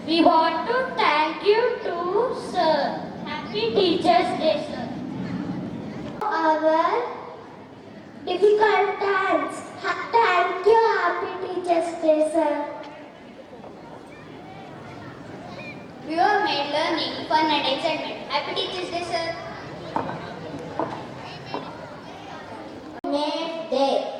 We want to thank you too, sir. Happy Teachers Day, sir. Our difficult times. Thank you, Happy Teachers Day, sir. We have made learning fun and excitement. Happy Teachers Day, sir. Made day.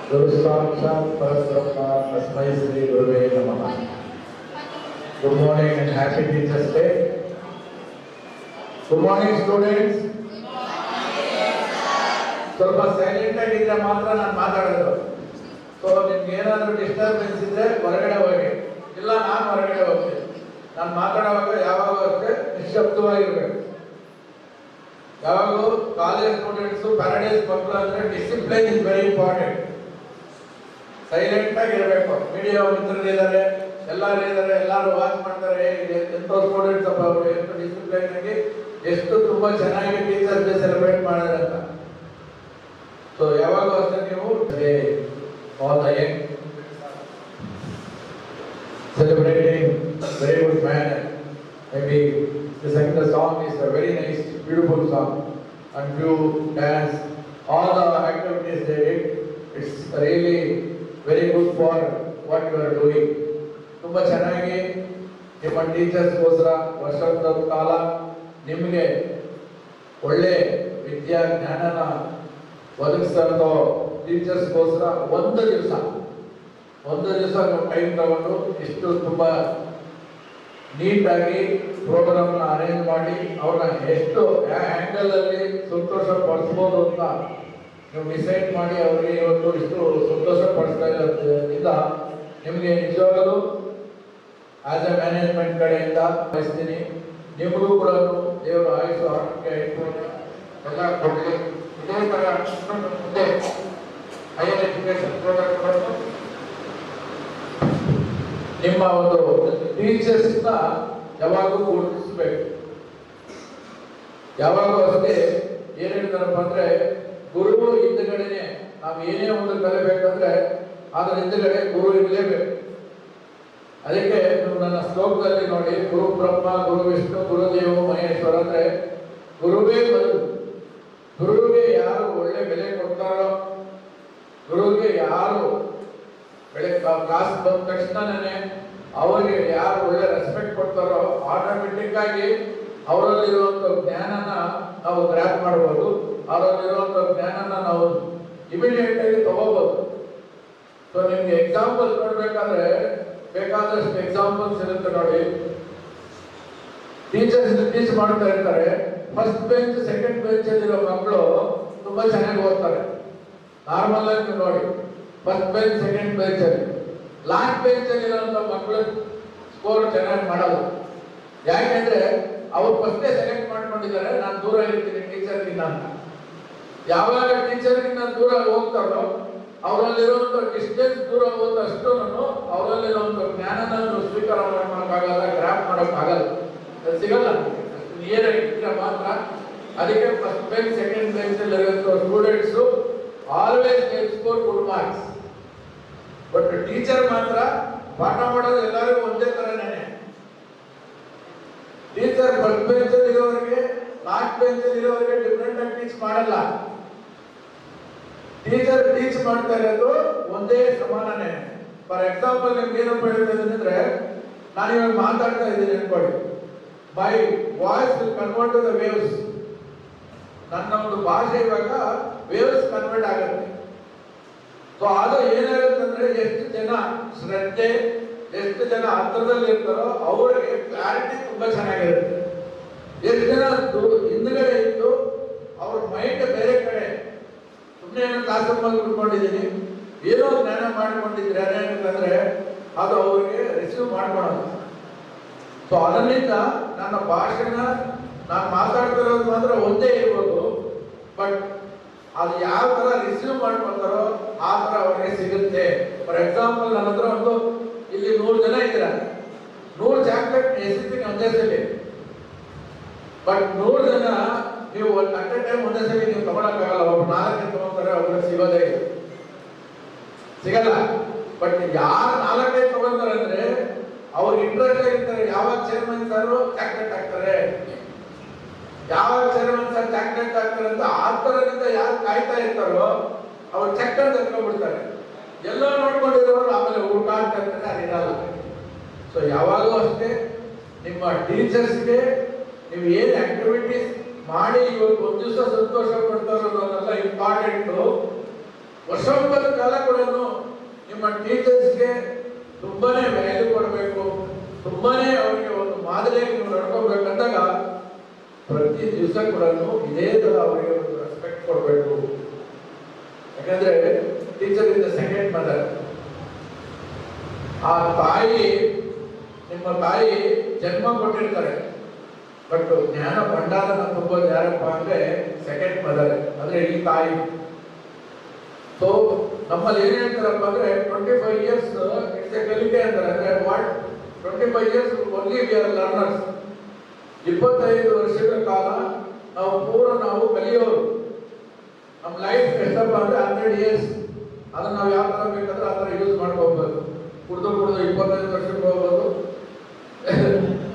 Guru Sakshat Parabrahma Tasmai Shri Guruve Namaha. Good morning and happy Teachers Day. Good morning, students. ಸ್ವಲ್ಪ silent ಆಗಿದ್ರೆ ಮಾತ್ರ ನಾನು ಮಾತಾಡೋದು. So ನಿಮ್ಗೆ ಏನಾದರೂ disturbance ಇದ್ರೆ ಹೊರಗಡೆ ಹೋಗಿ, ಇಲ್ಲ ನಾನು ಹೊರಗಡೆ ಹೋಗ್ತೀನಿ. ನಾನು ಮಾತಾಡುವಾಗ ಯಾವಾಗ ಅಷ್ಟೇ ನಿಶ್ಶಬ್ದವಾಗಿರ್ಬೇಕು. ಯಾವಾಗಲೂ ಕಾಲೇಜ್ ಸ್ಟೂಡೆಂಟ್ಸು ಪ್ಯಾರಡೈಸ್ ಮಕ್ಕಳು ಅಂದರೆ discipline is very important. Silent ಆಗಿರಬೇಕು. ಮೀಡಿಯಾ ಮಿತ್ರರಿದ್ದಾರೆ, ಎಲ್ಲರೂ ವಾಚ್ ಮಾಡ್ತಾರೆ. ಎಂಥ ಸ್ಟೂಡೆಂಟ್ಸ್ ಅಪ್ಪ ಅವರು ಎಷ್ಟು ಡಿಸಿಪ್ಲೈನ್ ಆಗಿ ಎಷ್ಟು ತುಂಬ ಚೆನ್ನಾಗಿ ಟೀಚರ್ಸ್ ಡೇ ಸೆಲೆಬ್ರೇಟ್ ಮಾಡಿದ್ರೆ ಅಂತ. ಸೊ ಯಾವಾಗೂ ಅಷ್ಟೇ ನೀವು all the Young celebrating very good manner. Maybe the second song is a very nice, beautiful song, and you dance, all the activities they did. It's really very good for what you are doing. ತುಂಬ ಚೆನ್ನಾಗಿ ನಿಮ್ಮ ಟೀಚರ್ಸ್ಗೋಸ್ಕರ ವರ್ಷದ ಕಾಲ ನಿಮಗೆ ಒಳ್ಳೆ ವಿದ್ಯಾ ಜ್ಞಾನನ ಒದಗಿಸೋ ಟೀಚರ್ಸ್ಗೋಸ್ಕರ ಒಂದು ದಿವಸ ನೀವು ಟೈಮ್ ತಗೊಂಡು ಇಷ್ಟು ತುಂಬ ನೀಟಾಗಿ ಪ್ರೋಗ್ರಾಮ್ನ ಅರೇಂಜ್ ಮಾಡಿ ಅವ್ರನ್ನ ಎಷ್ಟು ಆ್ಯಂಗಲಲ್ಲಿ ಸಂತೋಷ ಪಡಿಸ್ಬೋದು ಅಂತ ನೀವು ಡಿಸೈಡ್ ಮಾಡಿ ಅವರಿಗೆ ಇವತ್ತು ಇಷ್ಟು ಸಂತೋಷ ಪಡಿಸ್ತಾ ಇರೋದ್ರಿಂದ ನಿಮಗೆ ನಿಜವಾಗಲೂ ಆಸ್ ಎ ಮ್ಯಾನೇಜ್ಮೆಂಟ್ ಕಡೆಯಿಂದ ಬಯಸ್ತೀನಿ. ನಿಮಗೂ ಕೂಡ ದೇವರು ಆಯುಷು ಆರೋಗ್ಯ ಇಟ್ಕೊಂಡು ಎಲ್ಲ ಕೊಡಲಿ. ಇದೇ ಥರ ಮುಂದೆ ಹೈಯರ್ ಎಜುಕೇಷನ್ ಪ್ರೋಗ್ರಾಮ್ಗಳನ್ನು ನಿಮ್ಮ ಒಂದು ಟೀಚರ್ಸ್ನ ಯಾವಾಗೂ ಗುರುತಿಸಬೇಕು. ಯಾವಾಗೂ ಅಷ್ಟೇ ಏನು ಹೇಳ್ತಾರಪ್ಪ ಅಂದರೆ, ಗುರು ಹಿಂದುಗಡೆನೆ ನಾವು ಏನೇ ಒಂದು ಕಲಿಬೇಕಂದ್ರೆ ಅದರ ಹಿಂದುಗಡೆ ಗುರು ಇರಲೇಬೇಕು. ಅದಕ್ಕೆ ನೀವು ನನ್ನ ಶ್ಲೋಕದಲ್ಲಿ ನೋಡಿ, ಗುರು ಬ್ರಹ್ಮ ಗುರು ವಿಷ್ಣು ಗುರುದೇವ ಮಹೇಶ್ವರ ಅಂದರೆ ಗುರುವೇ ಬರುವುದು. ಗುರುವಿಗೆ ಯಾರು ಒಳ್ಳೆ ಬೆಲೆ ಕೊಡ್ತಾರೋ, ಗುರುವಿಗೆ ಯಾರು ಕ್ಲಾಸ್ ಬಂದ ತಕ್ಷಣನೇ ಅವರಿಗೆ ಯಾರು ಒಳ್ಳೆ ರೆಸ್ಪೆಕ್ಟ್ ಕೊಡ್ತಾರೋ ಆಟೋಮೆಟಿಕ್ ಆಗಿ ಅವರಲ್ಲಿರುವಂಥ ಜ್ಞಾನನ ನಾವು ಗ್ರ್ಯಾಪ್ ಮಾಡ್ಬೋದು. ಅವರಲ್ಲಿರುವಂಥ ಜ್ಞಾನನ ನಾವು ಇಮಿಡಿಯೇಟ್ ಆಗಿ ತಗೋಬಹುದು. ಸೊ ನಿಮ್ಗೆ ಎಕ್ಸಾಂಪಲ್ ನೋಡ್ಬೇಕಾದ್ರೆ ಬೇಕಾದಷ್ಟು ಎಕ್ಸಾಂಪಲ್ಸ್ ಇರುತ್ತೆ ನೋಡಿ. ಟೀಚರ್ಸ್ ಟೀಚ್ ಮಾಡ್ತಾ ಇರ್ತಾರೆ. ಫಸ್ಟ್ ಬೆಂಚ್ ಸೆಕೆಂಡ್ ಬೆಂಚ್ ಅಲ್ಲಿರೋ ಮಕ್ಕಳು ತುಂಬಾ ಚೆನ್ನಾಗಿ ಓದ್ತಾರೆ. ನಾರ್ಮಲ್ ಆಗಿ ನೀವು ನೋಡಿ, ಫಸ್ಟ್ ಬೆಂಚ್ ಸೆಕೆಂಡ್ ಬೆಂಚ್ ಅಲ್ಲಿ, ಲಾಸ್ಟ್ ಬೆಂಚ್ ಅಲ್ಲಿ ಇರುವಂತ ಮಕ್ಕಳು ಸ್ಕೋರ್ ಚೆನ್ನಾಗಿ ಮಾಡಲ್ಲ. ಯಾಕೆಂದ್ರೆ ಅವ್ರು ಫಸ್ಟೇ ಸೆಲೆಕ್ಟ್ ಮಾಡ್ಕೊಂಡಿದ್ದಾರೆ, ನಾನು ದೂರ ಇರ್ತೀನಿ ಟೀಚರ್ಗಿಂತ ಅಂತ. ಯಾವಾಗ ಟೀಚರ್ಗಿಂತ ದೂರ ಹೋಗ್ತಾರೋ ಅವರಲ್ಲಿರುವಂಥ ಡಿಸ್ಟೆನ್ಸ್ ದೂರ ಹೋದಷ್ಟು ಅವರಲ್ಲಿರುವಂಥ ಜ್ಞಾನವನ್ನು ಸ್ವೀಕಾರ ಮಾಡೋಕ್ಕಾಗಲ್ಲ, ಗ್ರಾಪ್ ಮಾಡೋಕ್ಕಾಗಲ್ಲ, ಅದು ಸಿಗಲ್ಲ. ನಿಯರ್ ಇದ್ರೆ ಮಾತ್ರ. ಅದಕ್ಕೆ ಫಸ್ಟ್ ಬೆಂಚ್ ಸೆಕೆಂಡ್ ಬೆಂಚ್ ಅಲ್ಲಿ ಇರುವಂಥ students always score good marks. But teacher ಮಾತ್ರ ಪಾಠ ಮಾಡೋದು ಎಲ್ಲರಿಗೂ ಒಂದೇ ತರನೇ. ಟೀಚರ್ ಫಸ್ಟ್ ಬೆಂಚ್ ಅಲ್ಲಿ ಇರೋರಿಗೆ ಲಾಸ್ಟ್ ಬೆಂಚ್ ಅಲ್ಲಿ ಇರೋರಿಗೆ ಡಿಫ್ರೆಂಟ್ ಆಗಿ ಟೀಚ್ ಮಾಡಲ್ಲ. ಟೀಚರ್ ಟೀಚ್ ಮಾಡ್ತಾ ಇರೋದು ಒಂದೇ ಸಮಾನನೇ. ಫಾರ್ ಎಕ್ಸಾಂಪಲ್ ನಿಮ್ಗೆ ಏನಪ್ಪ ಹೇಳ್ತಾ ಅಂದ್ರೆ, ನಾನು ಇವಾಗ ಮಾತಾಡ್ತಾ ಇದ್ದೀನಿ ಅನ್ಕೊಳ್ಳಿ, my voice will convert to the waves. ನನ್ನ ಒಂದು ಭಾಷೆ ಇವಾಗ ವೇವ್ಸ್ ಕನ್ವರ್ಟ್ ಆಗುತ್ತೆ. ಸೊ ಅದು ಏನಾಗುತ್ತಂದ್ರೆ, ಎಷ್ಟು ಜನ ಶ್ರದ್ಧೆ, ಎಷ್ಟು ಜನ ಹತ್ರದಲ್ಲಿ ಇರ್ತಾರೋ ಅವರಿಗೆ ಕ್ಲಾರಿಟಿ ತುಂಬಾ ಚೆನ್ನಾಗಿರುತ್ತೆ. ಎಷ್ಟು ಜನ ಹಿಂದ್ಗಡೆ ಇದ್ದು ಅವ್ರ ಮೈಂಡ್ ಬೇರೆ ಕಡೆ ಸುಮ್ಮನೆ ಏನೋ ಕ್ಲಾಸಲ್ಲಿ ಕುತ್ಕೊಂಡಿದ್ದೀನಿ ಏನೋ ಜ್ಞಾನ ಮಾಡ್ಕೊಂಡಿದ್ರೆ ಅದೇನಂತಂದ್ರೆ ಅದು ಅವ್ರಿಗೆ ರಿಸೀವ್ ಮಾಡ್ಕೊಳ್ಳೋದು. ಸೊ ಅದರಿಂದ ನನ್ನ ಭಾಷೆನ ನಾನು ಮಾತಾಡ್ತಿರೋದು ಮಾತ್ರ ಒಂದೇ ಇರ್ಬೋದು, ಬಟ್ ಅದು ಯಾವ ತರ ರಿಸೀವ್ ಮಾಡ್ಕೊಳ್ತಾರೋ ಆ ತರ ಅವ್ರಿಗೆ ಸಿಗುತ್ತೆ. ಫಾರ್ ಎಕ್ಸಾಂಪಲ್ ನನ್ನ ಹತ್ರ ಒಂದು ಇಲ್ಲಿ 100 ಜನ ಇದ್ದೀರ, 100 ಚಾಕ್ಲೇಟ್ ಎಸಿತೀನಿ ಒಂದೇ ಸಲ. ಬಟ್ 100 ಜನ ನೀವು ಅಟ್ ಎ ಟೈಮ್ ಒಂದೇ ಸಲ ನೀವು ತಗೊಳಕ್ಕಾಗಲ್ಲ. ಒಬ್ಬರು 4 ತಗೊಂತಾರೆ, ಅವ್ರಿಗೆ ಸಿಗೋದೇ ಸಿಗಲ್ಲ. ಬಟ್ ಯಾರು 4 ತಗೊಂತಾರೆ ಅಂದ್ರೆ ಅವ್ರಿಗೆ ಇಂಟ್ರೆಸ್ಟ್ ಆಗಿರ್ತಾರೆ. ಯಾವಾಗ ಚೇರ್ಮನ್ ಸರ್ ಚಾಕ್ಲೇಟ್ ಹಾಕ್ತಾರೆ, ಯಾವಾಗ ಚೇರ್ಮನ್ ಸರ್ ಚಾಕ್ಲೇಟ್ ಹಾಕ್ತಾರೆ ಅಂತ ಆ ತರದಿಂದ ಯಾರು ಕಾಯ್ತಾ ಇರ್ತಾರೋ ಅವ್ರು ಚಕ್ಕರ್ ತಗೊಂಡ್ಬಿಡ್ತಾರೆ. ಎಲ್ಲೋ ನೋಡ್ಕೊಂಡಿರೋರು ಆಮೇಲೆ ಊಟ ಅಂತ ಇರ್ತಾರೆ, ಅದಿರಲ್ಲ. ಸೊ ಯಾವಾಗಲೂ ಅಷ್ಟೇ ನಿಮ್ಮ ಟೀಚರ್ಸ್ಗೆ ನೀವು ಏನು ಆಕ್ಟಿವಿಟೀಸ್ ಮಾಡಿ ಇವತ್ತು ಒಂದು ದಿವಸ ಸಂತೋಷ ಪಡ್ತಾರೋ ಅನ್ನೋದೆಲ್ಲ ಇಂಪಾರ್ಟೆಂಟು. ವರ್ಷೊಂಬತ್ತು ಕಾಲ ಕೂಡ ನಿಮ್ಮ ಟೀಚರ್ಸ್ಗೆ ತುಂಬಾನೇ ವ್ಯಾಲ್ಯೂ ಕೊಡಬೇಕು, ತುಂಬಾನೇ ಅವರಿಗೆ ಒಂದು ಮಾದರಿಯಾಗಿ ನೀವು ನಡ್ಕೋಬೇಕಂದಾಗ ಪ್ರತಿ ದಿವಸ ಕೂಡ ಇದೇ ತರ ಅವರಿಗೆ ಒಂದು ರೆಸ್ಪೆಕ್ಟ್ ಕೊಡಬೇಕು. ಯಾಕಂದ್ರೆ teacher is the second mother. ಆ ತಾಯಿ, ನಿಮ್ಮ ತಾಯಿ ಜನ್ಮ ಕೊಟ್ಟಿರ್ತಾರೆ, ಬಟ್ ಜ್ಞಾನ ಭಂಡಾರನ ತುಂಬೋದು ಯಾರಪ್ಪ ಅಂದ್ರೆ ಸೆಕೆಂಡ್ ಮದರ್, ಅಂದ್ರೆ ಈ ತಾಯಿ. ಸೊ ನಮ್ಮಲ್ಲಿ ಏನ್ ಹೇಳ್ತಾರಪ್ಪ ಅಂದ್ರೆ 25 years ಇಟ್ಸ್ ಎ ಕಲಿಕೆ ಅಂತಾರೆ. ಅಂದ್ರೆ what 25 years only we are learners. 25 ವರ್ಷಗಳ ಕಾಲ ನಾವು ಕಲಿಯೋರು. ನಮ್ಮ ಲೈಫ್ ಎಷ್ಟಪ್ಪ ಅಂದ್ರೆ 100 years. ಅದನ್ನ ನಾವು ಯಾವ ತರ ಬೇಕಾದ್ರೆ ಆ ತರ ಯೂಸ್ ಮಾಡ್ಕೋಬಹುದು. ಕುಡ್ದು 25 ವರ್ಷಕ್ಕೆ ಹೋಗ್ಬೋದು.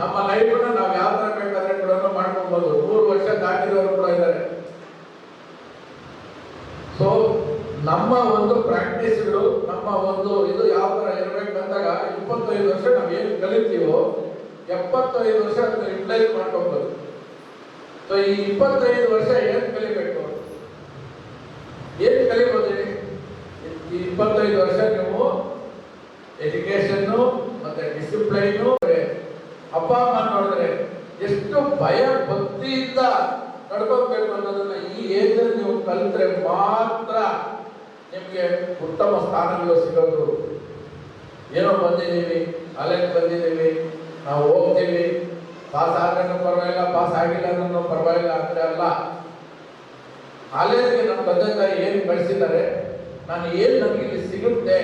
ನಮ್ಮ ಲೈಫ್ನ ನಾವು ಯಾವ ತರ ಬೇಕಾದ್ರೆ ಕೂಡ ಮಾಡ್ಕೋಬಹುದು. 100 ವರ್ಷ ದಾಟಿರೋರು ಕೂಡ ಇದ್ದಾರೆ. ಸೊ ನಮ್ಮ ಒಂದು ಪ್ರಾಕ್ಟೀಸ್ಗಳು, ನಮ್ಮ ಒಂದು ಇದು ಯಾವ ತರ ಇರ್ಬೇಕಂದಾಗ 25 ವರ್ಷ ನಾವು ಏನು ಕಲಿತೀವೋ 75 ವರ್ಷ ಅದನ್ನ ರಿಪ್ಲೈಸ್ ಮಾಡ್ಕೋಬಹುದು. ಸೊ ಈ 25 ವರ್ಷ ಏನ್ ಕಲಿಬೇಕು, ಏನ್ ಕಲಿಬಹುದು? ಈ 25 ವರ್ಷ ನೀವು ಎಜುಕೇಶನ್ ಮತ್ತೆ ಡಿಸಿಪ್ಲೈನು, ಅಪ್ಪ ಅಮ್ಮ ನೋಡಿದ್ರೆ ಎಷ್ಟು ಭಯ ಭಕ್ತಿಯಿಂದ ನಡ್ಕೋಬೇಕು ಅನ್ನೋದನ್ನ ಈ ಏಜ್ ಅಲ್ಲಿ ನೀವು ಕಲಿತ್ರೆ ಮಾತ್ರ ನಿಮ್ಗೆ ಉತ್ತಮ ಸ್ಥಾನಗಳು ಸಿಗೋದು. ಏನೋ ಬಂದಿದ್ದೀವಿ, ಅಲೆಗೆ ಬಂದಿದ್ದೀವಿ, ನಾವು ಹೋಗ್ತೀವಿ, ಪಾಸ್ ಆದ್ರೂ ಪರವಾಗಿಲ್ಲ, ಪಾಸ್ ಆಗಿಲ್ಲ ಅನ್ನೋ ಪರವಾಗಿಲ್ಲ ಅಂದ್ರೆ ಅಲ್ಲ. ಕಾಲೇಜ್ಗೆ ನಮ್ಮ ತಂದೆ ತಾಯಿ ಏನು ಕಳಿಸಿದ್ದಾರೆ, ನಾನು ಏನು ನನಗೆ ಇಲ್ಲಿ ಸಿಗುತ್ತೆ,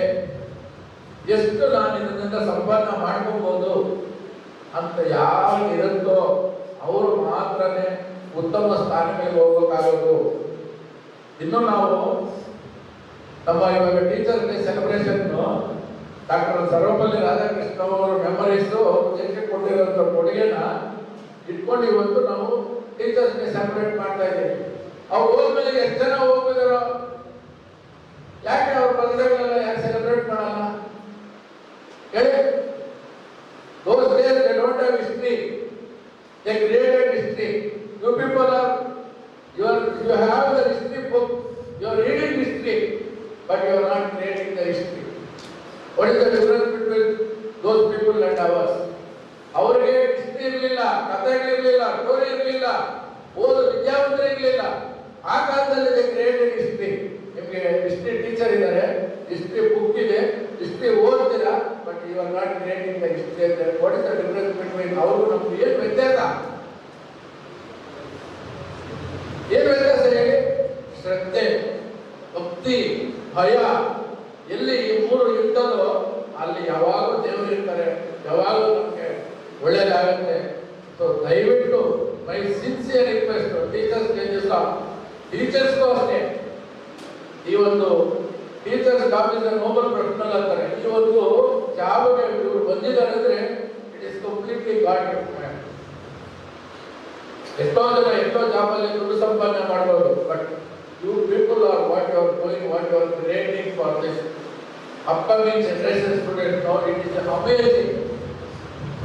ಎಷ್ಟು ನಾನು ಇದರಿಂದ ಸಂಪಾದನೆ ಮಾಡ್ಕೋಬಹುದು ಅಂತ ಯಾರು ಇರುತ್ತೋ ಅವರು ಮಾತ್ರನೇ ಉತ್ತಮ ಸ್ಥಾನಗಳಿಗೆ ಹೋಗ್ಬೇಕಾಗೋದು. ಇನ್ನು ನಾವು ನಮ್ಮ ಇವಾಗ teacher day celebration doctor Sarvepalli Radhakrishna ಅವರ ಮೆಮರೀಸ್ ದೇಶಕ್ಕೆ ಕೊಟ್ಟಿರುವಂಥ ಕೊಡುಗೆನ ಇಟ್ಕೊಂಡು ಇವತ್ತು ನಾವು ಟೀಚರ್ಸ್ ಡೇ ಸೆಲೆಬ್ರೇಟ್ ಮಾಡ್ತಾ ಇದ್ದೀವಿ. ಅವ್ರು ಹೋದ್ಮೇಲೆ ಎಷ್ಟು ಜನ ಹೋಗಿದಾರೋ, ಯಾಕೆ ಅವ್ರ ಬರ್ತ್ಡೇಗಳೆಲ್ಲ ಯಾಕೆ ಸೆಲೆಬ್ರೇಟ್ ಮಾಡಲ್ಲ ಹೇಳಿ? Those days they don't have history, they created history. You people are, you have the history book, you are reading history, but you are not creating the history. What is the difference between those people and ours? ಅವರಿಗೆ history ಇರಲಿಲ್ಲ, ಕಥೆಗಳಿರಲಿಲ್ಲ, story ಇರಲಿಲ್ಲ, ಓದು ವಿದ್ಯಾವಂತರು ಇರಲಿಲ್ಲ. ಆ ಕಾಲದಲ್ಲಿ created history. ನಿಮಗೆ ಹಿಸ್ಟ್ರಿ ಟೀಚರ್ ಇದ್ದಾರೆ, ಹಿಸ್ಟ್ರಿ ಬುಕ್ ಇದೆ, ಹಿಸ್ಟ್ರಿ ಓದ್ತೀರಾ, but you are not creating the history ಅಂತ. What is the difference between ಅವರು ನಮ್ಗೆ ಏನು ವ್ಯತ್ಯಾಸ? ಏನು ವ್ಯತ್ಯಾಸ ಹೇಳಿ? ಶ್ರದ್ಧೆ, ಭಕ್ತಿ, ಭಯ, ಎಲ್ಲಿ ಈ ಮೂರು ಇರ್ತದೋ ಅಲ್ಲಿ ಯಾವಾಗಲೂ ದೇವರು ಇರ್ತಾರೆ, ಯಾವಾಗಲೂ ನಮಗೆ ಒಳ್ಳೇದಾಗುತ್ತೆ. ಸೊ ದಯವಿಟ್ಟು ಮೈ ಸಿನ್ಸಿಯರ್ ರಿಕ್ವೆಸ್ಟ್, ಟೀಚರ್ಸ್ ಡೇ ದಿವಸ ಟೀಚರ್ಸ್ಗೂ ಅಷ್ಟೇ, ಈ ಒಂದು ಟೀಚರ್ಸ್ ಆಫೀಸರ್ ನೋಬಲ್ ಪ್ರೊಫೆಷನಲ್ ಅಂತಾರೆ, ಈ ಒಂದು ಜಾಬ್ಗೆ ಇವರು ಬಂದಿದ್ದಾರೆ ಅಂದ್ರೆ it is completely god gift. ಎಷ್ಟೋ ಜನ ಎಷ್ಟೋ ಜಾಬಲ್ಲಿ ದುಡ್ಡು ಸಂಪಾದನೆ ಮಾಡ್ಬೋದು, but you people are what you are doing, what you are creating for this upcoming generation students. Now it is amazing.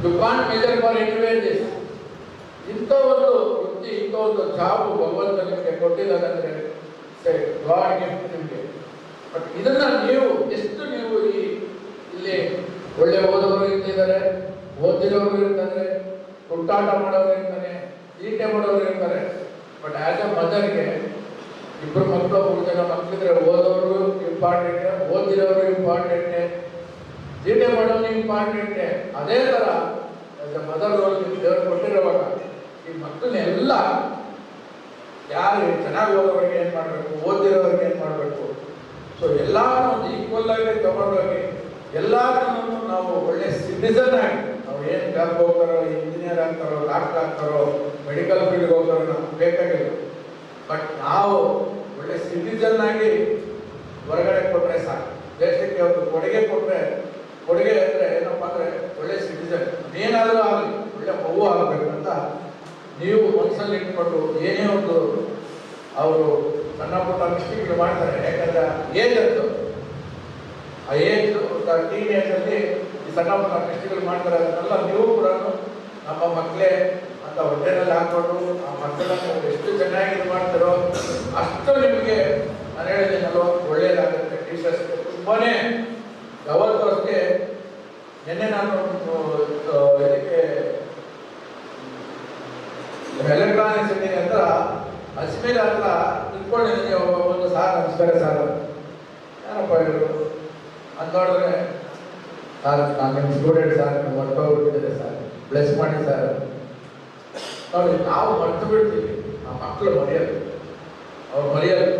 You can't measure for anywhere this. ಇಂಥ ಒಂದು ವೃತ್ತಿ, ಇಂಥ ಒಂದು ಜಾಬ್ ಭಗವಂತ ನಿಮಗೆ ಕೊಟ್ಟಿದ್ದಾರೆ ಅಂದ್ರೆ ಗಾಡ್ ಗಿಫ್ಟ್ ನಿಮಗೆ. ಬಟ್ ಇದನ್ನ ನೀವು ಎಷ್ಟು ನೀವು ಇಲ್ಲಿ ಒಳ್ಳೆ ಓದೋರು ಇರ್ತಿದ್ದಾರೆ, ಓದಿರೋರು ಇರ್ತಾರೆ, ಹುಟ್ಟಾಟ ಮಾಡೋರು ಇರ್ತಾರೆ, ತೀಟೆ ಮಾಡೋರು ಇರ್ತಾರೆ. ಬಟ್ ಆಸ್ ಎ ಮದರ್ಗೆ ಇಬ್ಬರು ಮಕ್ಕಳು 3 ಜನ ಮಕ್ಕಳಿದ್ರೆ ಓದೋರು ಇಂಪಾರ್ಟೆಂಟ್, ಓದಿರೋರು ಇಂಪಾರ್ಟೆಂಟ್, ತೀಟೆ ಮಾಡೋರು ಇಂಪಾರ್ಟೆಂಟ್. ಅದೇ ಥರ ಮದರ್ ರೋಲ್ ದೇವರು ಕೊಟ್ಟಿರುವಾಗ ಈ ಮಕ್ಕಳನ್ನೆಲ್ಲ ಯಾರು ಚೆನ್ನಾಗಿ ಓದೋರಿಗೆ ಏನು ಮಾಡಬೇಕು, ಓದಿರೋರಿಗೆ ಏನು ಮಾಡಬೇಕು, ಸೊ ಎಲ್ಲರೂ ಒಂದು ಈಕ್ವಲ್ ಆಗಿ ತಗೊಂಡೋಗಿ ಎಲ್ಲರನ್ನೂ ನಾವು ಒಳ್ಳೆ ಸಿಟಿಸನ್ ಆಗಿ, ನಾವು ಏನು ಜಾಬ್ ಹೋಗ್ತಾರೋ, ಇಂಜಿನಿಯರ್ ಆಗ್ತಾರೋ, ಡಾಕ್ಟರ್ ಆಗ್ತಾರೋ, ಮೆಡಿಕಲ್ ಫೀಲ್ಡ್ಗೆ ಹೋಗ್ತಾರೋ ನಮ್ಗೆ ಬೇಕಾಗಿಲ್ಲ. ಬಟ್ ನಾವು ಒಳ್ಳೆ ಸಿಟಿಸನ್ ಆಗಿ ಹೊರಗಡೆ ಕೊಟ್ಟರೆ ಸಾಕು. ದೇಶಕ್ಕೆ ಒಂದು ಕೊಡುಗೆ ಕೊಟ್ಟರೆ, ಕೊಡುಗೆ ಅಂದರೆ ಏನಪ್ಪ ಅಂದರೆ ಒಳ್ಳೆ ಸಿಟಿಸನ್ ಏನಾದರೂ ಆಗಲಿ, ಒಳ್ಳೆ ಮಗು ಆಗಬೇಕಂತ ನೀವು ಮನಸ್ಸಲ್ಲಿ ಇಟ್ಕೊಂಡು ಏನೇ ಒಂದು ಅವರು ಸಣ್ಣ ಪುಟ್ಟ ಮಿಸ್ಟೇಕ್ಗಳು ಮಾಡ್ತಾರೆ. ಯಾಕಂದರೆ ಏಜ್ ಅದು, ಆ ಏಜ್ ಟೀನ್ ಏಜಲ್ಲಿ ಈ ಸಣ್ಣ ಪುಟ್ಟ ಮಿಸ್ಟೇಕ್ಗಳು ಮಾಡ್ತಾರೆ. ಅದನ್ನೆಲ್ಲ ನೀವು ಕೂಡ ನಮ್ಮ ಮಕ್ಕಳೇ ಅಂತ ಹೊಟ್ಟೆನಲ್ಲಿ ಹಾಕ್ಕೊಂಡು ಆ ಮಕ್ಕಳನ್ನು ಎಷ್ಟು ಚೆನ್ನಾಗಿ ಇದು ಮಾಡ್ತಾರೋ ಅಷ್ಟು ನಿಮಗೆ ನಾನು ಹೇಳಿದ್ದೀನಲ್ವ ಒಳ್ಳೆಯದಾಗುತ್ತೆ. ಟೀಚರ್ಸ್ ತುಂಬಾನೇ ಯಾವತ್ತೂ ಅಷ್ಟೇ. ನಿನ್ನೆ ನಾನು ಇದಕ್ಕೆ ಎಲೆಕ್ಟ್ರಾನಿಕ್ಸ್ ಇದ್ದೀನಿ ಅಂತ ಅಜ್ಮೀರ್ ಹತ್ರ ನಿಂತ್ಕೊಂಡಿದ್ದೀನಿ. ಒಂದು ಸಾರ್ ನಮಸ್ಕಾರ ಸಾರ್, ಯಾರಪ್ಪ ಇವರು ಅಂತ ನೋಡಿದ್ರೆ, ಸಾರ್ ನಾನು ನಿಮ್ಮ ಸ್ಟೂಡೆಂಟ್ ಸಾರ್, ನೀವು ಹೊರಟೋಗ್ಬಿಟ್ಟಿದ್ದಾರೆ ಸರ್, ಬ್ಲೆಸ್ ಮಾಡಿ ಸರ್. ನೋಡಿ ನಾವು ಮರ್ತು ಬಿಡ್ತೀವಿ, ಆ ಮಕ್ಕಳು ಮರೆಯೋದು, ಅವ್ರು ಮರೆಯೋದು.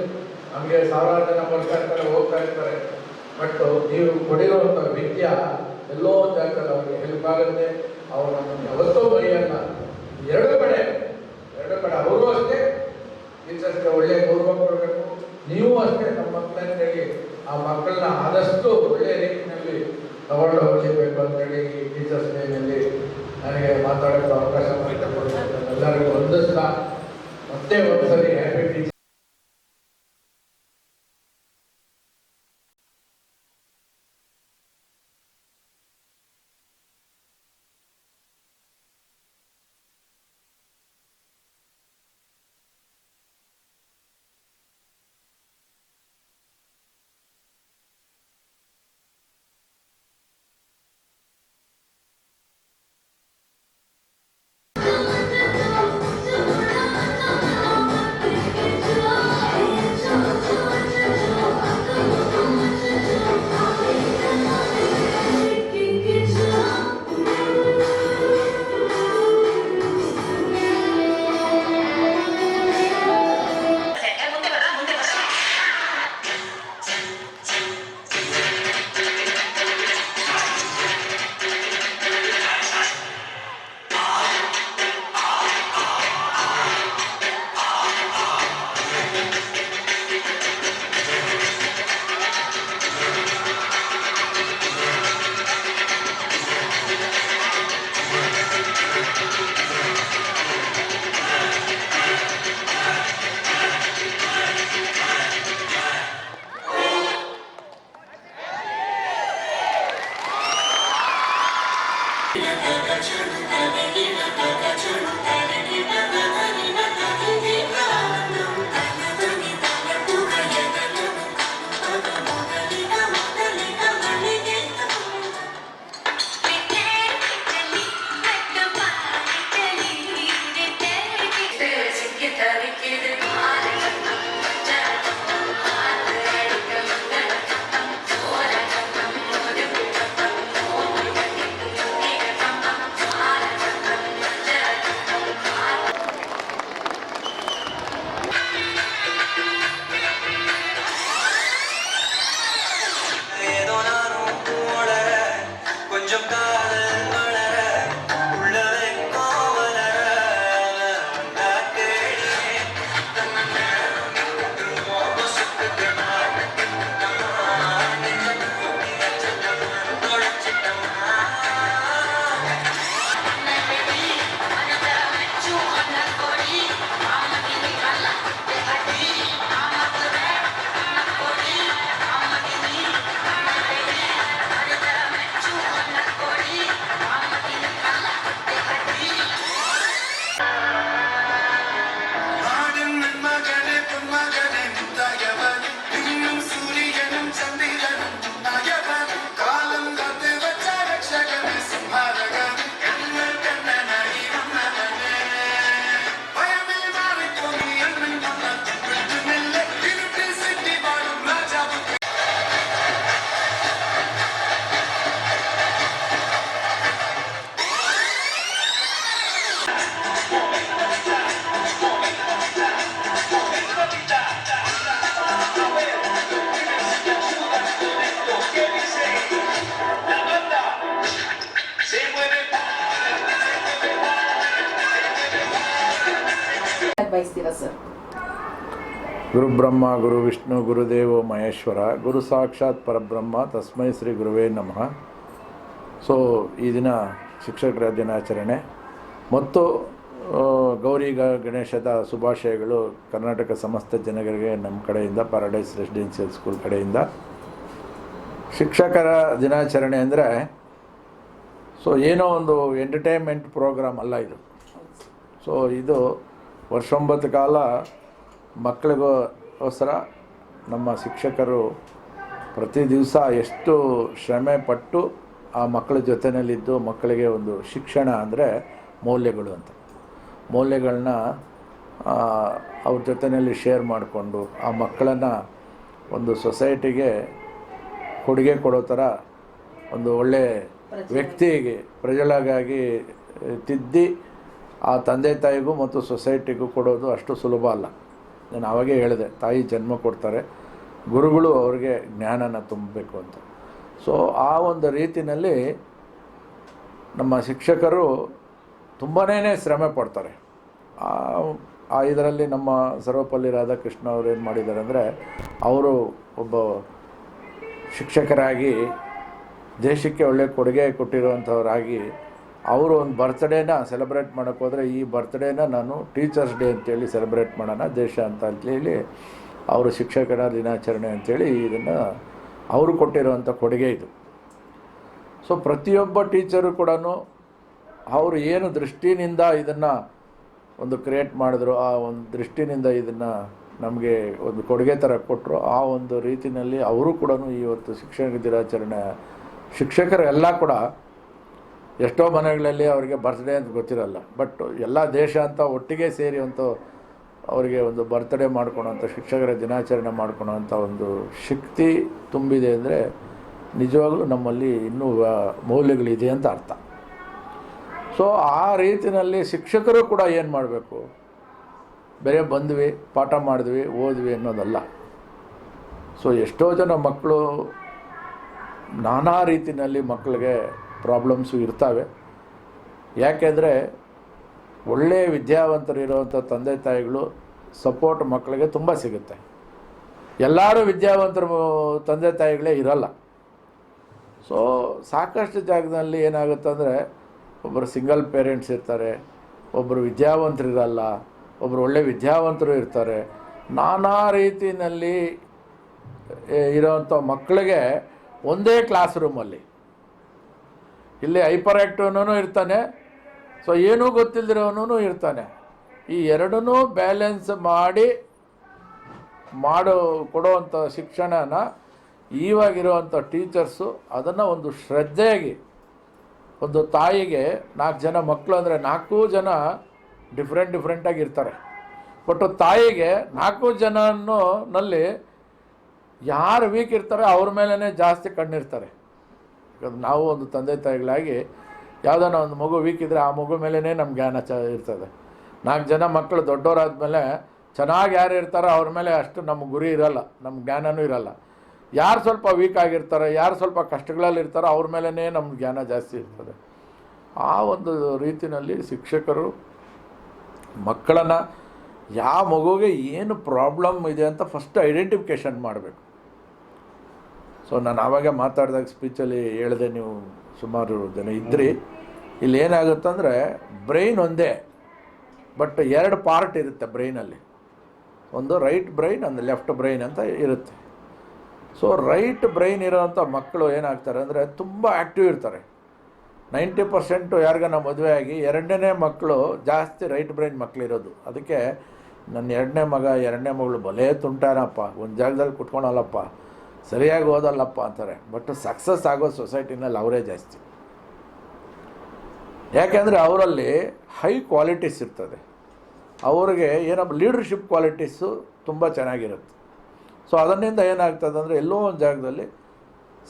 ನಮಗೆ ಸಾವಿರಾರು ಜನ ಬರ್ತಾ ಇರ್ತಾರೆ, ಹೋಗ್ತಾ ಇರ್ತಾರೆ. ಬಟ್ ನೀವು ಕೊಡಿರುವಂಥ ವಿದ್ಯೆ ಎಲ್ಲೋ ಒಂದು ಜಾಗದಲ್ಲಿ ಅವ್ರಿಗೆ ಹೆಲ್ಪ್ ಆಗುತ್ತೆ. ಅವ್ರು ನಮ್ಮನ್ನು ಯಾವತ್ತೂ ಮರೆಯಲ್ಲ. ಎರಡು ಕಡೆ ಅವರು ಅಷ್ಟೇ ಟೀಚರ್ಸ್ಗೆ ಒಳ್ಳೆಯ ಗೌರವ ಕೊಡಬೇಕು, ನೀವು ಅಷ್ಟೇ ನಮ್ಮ ಮಕ್ಕಳಂತೇಳಿ ಆ ಮಕ್ಕಳನ್ನ ಆದಷ್ಟು ಒಳ್ಳೆಯ ರೀತಿಯಲ್ಲಿ ತಗೊಂಡು ಹೋಗಲೇಬೇಕು ಅಂತೇಳಿ ಈ ಟೀಚರ್ಸ್ ಡೇನಲ್ಲಿ ನನಗೆ ಮಾತಾಡೋಕ್ಕೆ ಅವಕಾಶ ಮಾಡಿಕೊಡ್ಬೇಕು. ಎಲ್ಲರಿಗೂ ಒಂದು ಸಲ ಮತ್ತೆ ಒಂದ್ಸರಿ ಹ್ಯಾಪಿ ಟೀಚರ್. ಬಯಸ್ತೀರಾ ಸರ್? ಗುರು ಬ್ರಹ್ಮ ಗುರು ವಿಷ್ಣು ಗುರುದೇವೋ ಮಹೇಶ್ವರ, ಗುರು ಸಾಕ್ಷಾತ್ ಪರಬ್ರಹ್ಮ ತಸ್ಮೈ ಶ್ರೀ ಗುರುವೇ ನಮಃ. ಸೊ ಈ ದಿನ ಶಿಕ್ಷಕರ ದಿನಾಚರಣೆ ಮತ್ತು ಗೌರಿ ಗಣೇಶದ ಶುಭಾಶಯಗಳು ಕರ್ನಾಟಕ ಸಮಸ್ತ ಜನಗಳಿಗೆ ನಮ್ಮ ಕಡೆಯಿಂದ, ಪ್ಯಾರಡೈಸ್ ರೆಸಿಡೆನ್ಷಿಯಲ್ ಸ್ಕೂಲ್ ಕಡೆಯಿಂದ. ಶಿಕ್ಷಕರ ದಿನಾಚರಣೆ ಅಂದರೆ ಸೊ ಏನೋ ಒಂದು ಎಂಟರ್ಟೈನ್ಮೆಂಟ್ ಪ್ರೋಗ್ರಾಮ್ ಅಲ್ಲ ಇದು. ಸೊ ಇದು ವರ್ಷೊಂಬತ್ತು ಕಾಲ ಮಕ್ಕಳಿಗೋಸ್ಕರ ನಮ್ಮ ಶಿಕ್ಷಕರು ಪ್ರತಿ ದಿವಸ ಎಷ್ಟು ಶ್ರಮೆ ಪಟ್ಟು ಆ ಮಕ್ಕಳ ಜೊತೆಯಲ್ಲಿದ್ದು ಮಕ್ಕಳಿಗೆ ಒಂದು ಶಿಕ್ಷಣ ಅಂದರೆ ಮೌಲ್ಯಗಳು ಅಂತ, ಮೌಲ್ಯಗಳನ್ನ ಅವ್ರ ಜೊತೆಯಲ್ಲಿ ಶೇರ್ ಮಾಡಿಕೊಂಡು ಆ ಮಕ್ಕಳನ್ನು ಒಂದು ಸೊಸೈಟಿಗೆ ಕೊಡುಗೆ ಕೊಡೋ ಥರ ಒಂದು ಒಳ್ಳೆಯ ವ್ಯಕ್ತಿಗೆ ಪ್ರಜೆಗಳಾಗಿ ತಿದ್ದಿ ಆ ತಂದೆ ತಾಯಿಗೂ ಮತ್ತು ಸೊಸೈಟಿಗೂ ಕೊಡೋದು ಅಷ್ಟು ಸುಲಭ ಅಲ್ಲ. ನಾನು ಆವಾಗೇ ಹೇಳಿದೆ, ತಾಯಿ ಜನ್ಮ ಕೊಡ್ತಾರೆ, ಗುರುಗಳು ಅವ್ರಿಗೆ ಜ್ಞಾನನ ತುಂಬಬೇಕು ಅಂತ. ಸೊ ಆ ಒಂದು ರೀತಿಯಲ್ಲಿ ನಮ್ಮ ಶಿಕ್ಷಕರು ತುಂಬಾ ಶ್ರಮೆ ಪಡ್ತಾರೆ. ಆ ಇದರಲ್ಲಿ ನಮ್ಮ ಸರ್ವಪಲ್ಲಿ ರಾಧಾಕೃಷ್ಣ ಅವರು ಏನು ಮಾಡಿದ್ದಾರೆ ಅಂದರೆ, ಅವರು ಒಬ್ಬ ಶಿಕ್ಷಕರಾಗಿ ದೇಶಕ್ಕೆ ಒಳ್ಳೆಯ ಕೊಡುಗೆ ಕೊಟ್ಟಿರುವಂಥವರಾಗಿ ಅವರು ಒಂದು ಬರ್ತ್ಡೇನ ಸೆಲೆಬ್ರೇಟ್ ಮಾಡೋಕ್ಕೆ ಹೋದರೆ, ಈ ಬರ್ತ್ಡೇನ ನಾನು ಟೀಚರ್ಸ್ ಡೇ ಅಂತೇಳಿ ಸೆಲೆಬ್ರೇಟ್ ಮಾಡೋಣ ದೇಶ ಅಂತೇಳಿ ಅವರು ಶಿಕ್ಷಕರ ದಿನಾಚರಣೆ ಅಂಥೇಳಿ ಇದನ್ನು ಅವರು ಕೊಟ್ಟಿರುವಂಥ ಕೊಡುಗೆ ಇದು. ಸೊ ಪ್ರತಿಯೊಬ್ಬ ಟೀಚರು ಕೂಡ ಅವರು ಏನು ದೃಷ್ಟಿನಿಂದ ಇದನ್ನು ಒಂದು ಕ್ರಿಯೇಟ್ ಮಾಡಿದ್ರು, ಆ ಒಂದು ದೃಷ್ಟಿನಿಂದ ಇದನ್ನು ನಮಗೆ ಒಂದು ಕೊಡುಗೆ ಥರ ಕೊಟ್ಟರು, ಆ ಒಂದು ರೀತಿಯಲ್ಲಿ ಅವರು ಕೂಡ ಇವತ್ತು ಶಿಕ್ಷಕ ದಿನಾಚರಣೆ ಶಿಕ್ಷಕರೆಲ್ಲ ಕೂಡ ಎಷ್ಟೋ ಮನೆಗಳಲ್ಲಿ ಅವರಿಗೆ ಬರ್ತ್ಡೇ ಅಂತ ಗೊತ್ತಿರಲ್ಲ, ಬಟ್ ಎಲ್ಲ ದೇಶ ಅಂತ ಒಟ್ಟಿಗೆ ಸೇರಿ ಅಂತೂ ಅವರಿಗೆ ಒಂದು ಬರ್ತ್ಡೇ ಮಾಡ್ಕೊಳೋಂಥ ಶಿಕ್ಷಕರ ದಿನಾಚರಣೆ ಮಾಡ್ಕೊಳೋಂಥ ಒಂದು ಶಕ್ತಿ ತುಂಬಿದೆ ಅಂದರೆ ನಿಜವಾಗ್ಲೂ ನಮ್ಮಲ್ಲಿ ಇನ್ನೂ ಮೌಲ್ಯಗಳಿದೆ ಅಂತ ಅರ್ಥ. ಸೊ ಆ ರೀತಿಯಲ್ಲಿ ಶಿಕ್ಷಕರು ಕೂಡ ಏನು ಮಾಡಬೇಕು, ಬೇರೆ ಬಂದ್ವಿ ಪಾಠ ಮಾಡಿದ್ವಿ ಓದ್ವಿ ಅನ್ನೋದಲ್ಲ. ಸೊ ಎಷ್ಟೋ ಜನ ಮಕ್ಕಳು ನಾನಾ ರೀತಿಯಲ್ಲಿ ಮಕ್ಕಳಿಗೆ ಪ್ರಾಬ್ಲಮ್ಸು ಇರ್ತವೆ. ಯಾಕೆಂದರೆ ಒಳ್ಳೆಯ ವಿದ್ಯಾವಂತರಿರುವಂಥ ತಂದೆ ತಾಯಿಗಳು ಸಪೋರ್ಟ್ ಮಕ್ಕಳಿಗೆ ತುಂಬ ಸಿಗುತ್ತೆ. ಎಲ್ಲರೂ ವಿದ್ಯಾವಂತರು ತಂದೆ ತಾಯಿಗಳೇ ಇರಲ್ಲ. ಸೊ ಸಾಕಷ್ಟು ಜಾಗದಲ್ಲಿ ಏನಾಗುತ್ತೆ ಅಂದರೆ, ಒಬ್ಬರು ಸಿಂಗಲ್ ಪೇರೆಂಟ್ಸ್ ಇರ್ತಾರೆ, ಒಬ್ಬರು ವಿದ್ಯಾವಂತರಿರಲ್ಲ, ಒಬ್ಬರು ಒಳ್ಳೆ ವಿದ್ಯಾವಂತರು ಇರ್ತಾರೆ. ನಾನಾ ರೀತಿಯಲ್ಲಿ ಇರೋವಂಥ ಮಕ್ಕಳಿಗೆ ಒಂದೇ ಕ್ಲಾಸ್ ರೂಮಲ್ಲಿ ಇಲ್ಲಿ ಹೈಪರ್ ಆ್ಯಕ್ಟಿವ್ನೂ ಇರ್ತಾನೆ, ಸೊ ಏನೂ ಗೊತ್ತಿಲ್ಲದಿರೋನು ಇರ್ತಾನೆ. ಈ ಎರಡನ್ನೂ ಬ್ಯಾಲೆನ್ಸ್ ಮಾಡಿ ಕೊಡುವಂಥ ಶಿಕ್ಷಣನ ಇವಾಗಿರುವಂಥ ಟೀಚರ್ಸು ಅದನ್ನು ಒಂದು ಶ್ರದ್ಧೆಯಾಗಿ, ಒಂದು ತಾಯಿಗೆ 4 ಜನ ಮಕ್ಕಳು ಅಂದರೆ 4 ಜನ ಡಿಫ್ರೆಂಟಾಗಿ ಇರ್ತಾರೆ, ಬಟ್ ತಾಯಿಗೆ 4 ಜನನಲ್ಲಿ ಯಾರು ವೀಕ್ ಇರ್ತಾರೆ ಅವ್ರ ಮೇಲೇ ಜಾಸ್ತಿ ಕಣ್ಣಿರ್ತಾರೆ. ನಾವು ಒಂದು ತಂದೆ ತಾಯಿಗಳಾಗಿ ಯಾವುದಾನ ಒಂದು ಮಗು ವೀಕ್ ಇದ್ದರೆ ಆ ಮಗು ಮೇಲೇ ನಮ್ಮ ಜ್ಞಾನ ಇರ್ತದೆ. 4 ಜನ ಮಕ್ಕಳು ದೊಡ್ಡವರಾದ್ಮೇಲೆ ಚೆನ್ನಾಗಿ ಯಾರು ಇರ್ತಾರೋ ಅವ್ರ ಮೇಲೆ ಅಷ್ಟು ನಮ್ಮ ಗುರಿ ಇರಲ್ಲ, ನಮ್ಮ ಜ್ಞಾನವೂ ಇರಲ್ಲ. ಯಾರು ಸ್ವಲ್ಪ ವೀಕ್ ಆಗಿರ್ತಾರೆ, ಯಾರು ಸ್ವಲ್ಪ ಕಷ್ಟಗಳಲ್ಲಿ ಇರ್ತಾರೋ ಅವ್ರ ಮೇಲೇ ನಮ್ಮ ಜ್ಞಾನ ಜಾಸ್ತಿ ಇರ್ತದೆ. ಆ ಒಂದು ರೀತಿಯಲ್ಲಿ ಶಿಕ್ಷಕರು ಮಕ್ಕಳನ್ನು ಯಾವ ಮಗುವಿಗೆ ಏನು ಪ್ರಾಬ್ಲಮ್ ಇದೆ ಅಂತ ಫಸ್ಟ್ ಐಡೆಂಟಿಫಿಕೇಷನ್ ಮಾಡಬೇಕು. ಸೊ ನಾನು ಆವಾಗ ಮಾತಾಡಿದಾಗ ಸ್ಪೀಚಲ್ಲಿ ಹೇಳಿದೆ, ನೀವು ಸುಮಾರು ಜನ ಇದ್ರಿ. ಇಲ್ಲಿ ಏನಾಗುತ್ತಂದರೆ ಬ್ರೈನ್ ಒಂದೇ, ಬಟ್ 2 ಪಾರ್ಟ್ ಇರುತ್ತೆ ಬ್ರೈನಲ್ಲಿ. ಒಂದು ರೈಟ್ ಬ್ರೈನ್, ಒಂದು ಲೆಫ್ಟ್ ಬ್ರೈನ್ ಅಂತ ಇರುತ್ತೆ. ಸೊ ರೈಟ್ ಬ್ರೈನ್ ಇರೋವಂಥ ಮಕ್ಕಳು ಏನಾಗ್ತಾರೆ ಅಂದರೆ ತುಂಬ ಆ್ಯಕ್ಟಿವ್ ಇರ್ತಾರೆ. 90% ಯಾರಿಗಾನ ಮದುವೆ ಆಗಿ 2ನೇ ಮಕ್ಕಳು ಜಾಸ್ತಿ ರೈಟ್ ಬ್ರೈನ್ ಮಕ್ಕಳಿರೋದು. ಅದಕ್ಕೆ ನನ್ನ 2ನೇ ಮಗ 2ನೇ ಮಗಳು ಭಲೇ ತುಂಟಾನಪ್ಪ, ಒಂದು ಜಾಗದಲ್ಲಿ ಕುತ್ಕೊಳಲ್ಲಪ್ಪ, ಸರಿಯಾಗಿ ಓದಲ್ಲಪ್ಪ ಅಂತಾರೆ. ಬಟ್ ಸಕ್ಸಸ್ ಆಗೋ ಸೊಸೈಟಿನಲ್ಲಿ ಅವರೇ ಜಾಸ್ತಿ. ಯಾಕೆಂದರೆ ಅವರಲ್ಲಿ ಹೈ ಕ್ವಾಲಿಟೀಸ್ ಇರ್ತದೆ, ಅವ್ರಿಗೆ ಏನಪ್ಪ ಲೀಡರ್ಶಿಪ್ ಕ್ವಾಲಿಟೀಸು ತುಂಬ ಚೆನ್ನಾಗಿರುತ್ತೆ. ಸೊ ಅದರಿಂದ ಏನಾಗ್ತದೆ ಅಂದರೆ ಎಲ್ಲೋ ಒಂದು ಜಾಗದಲ್ಲಿ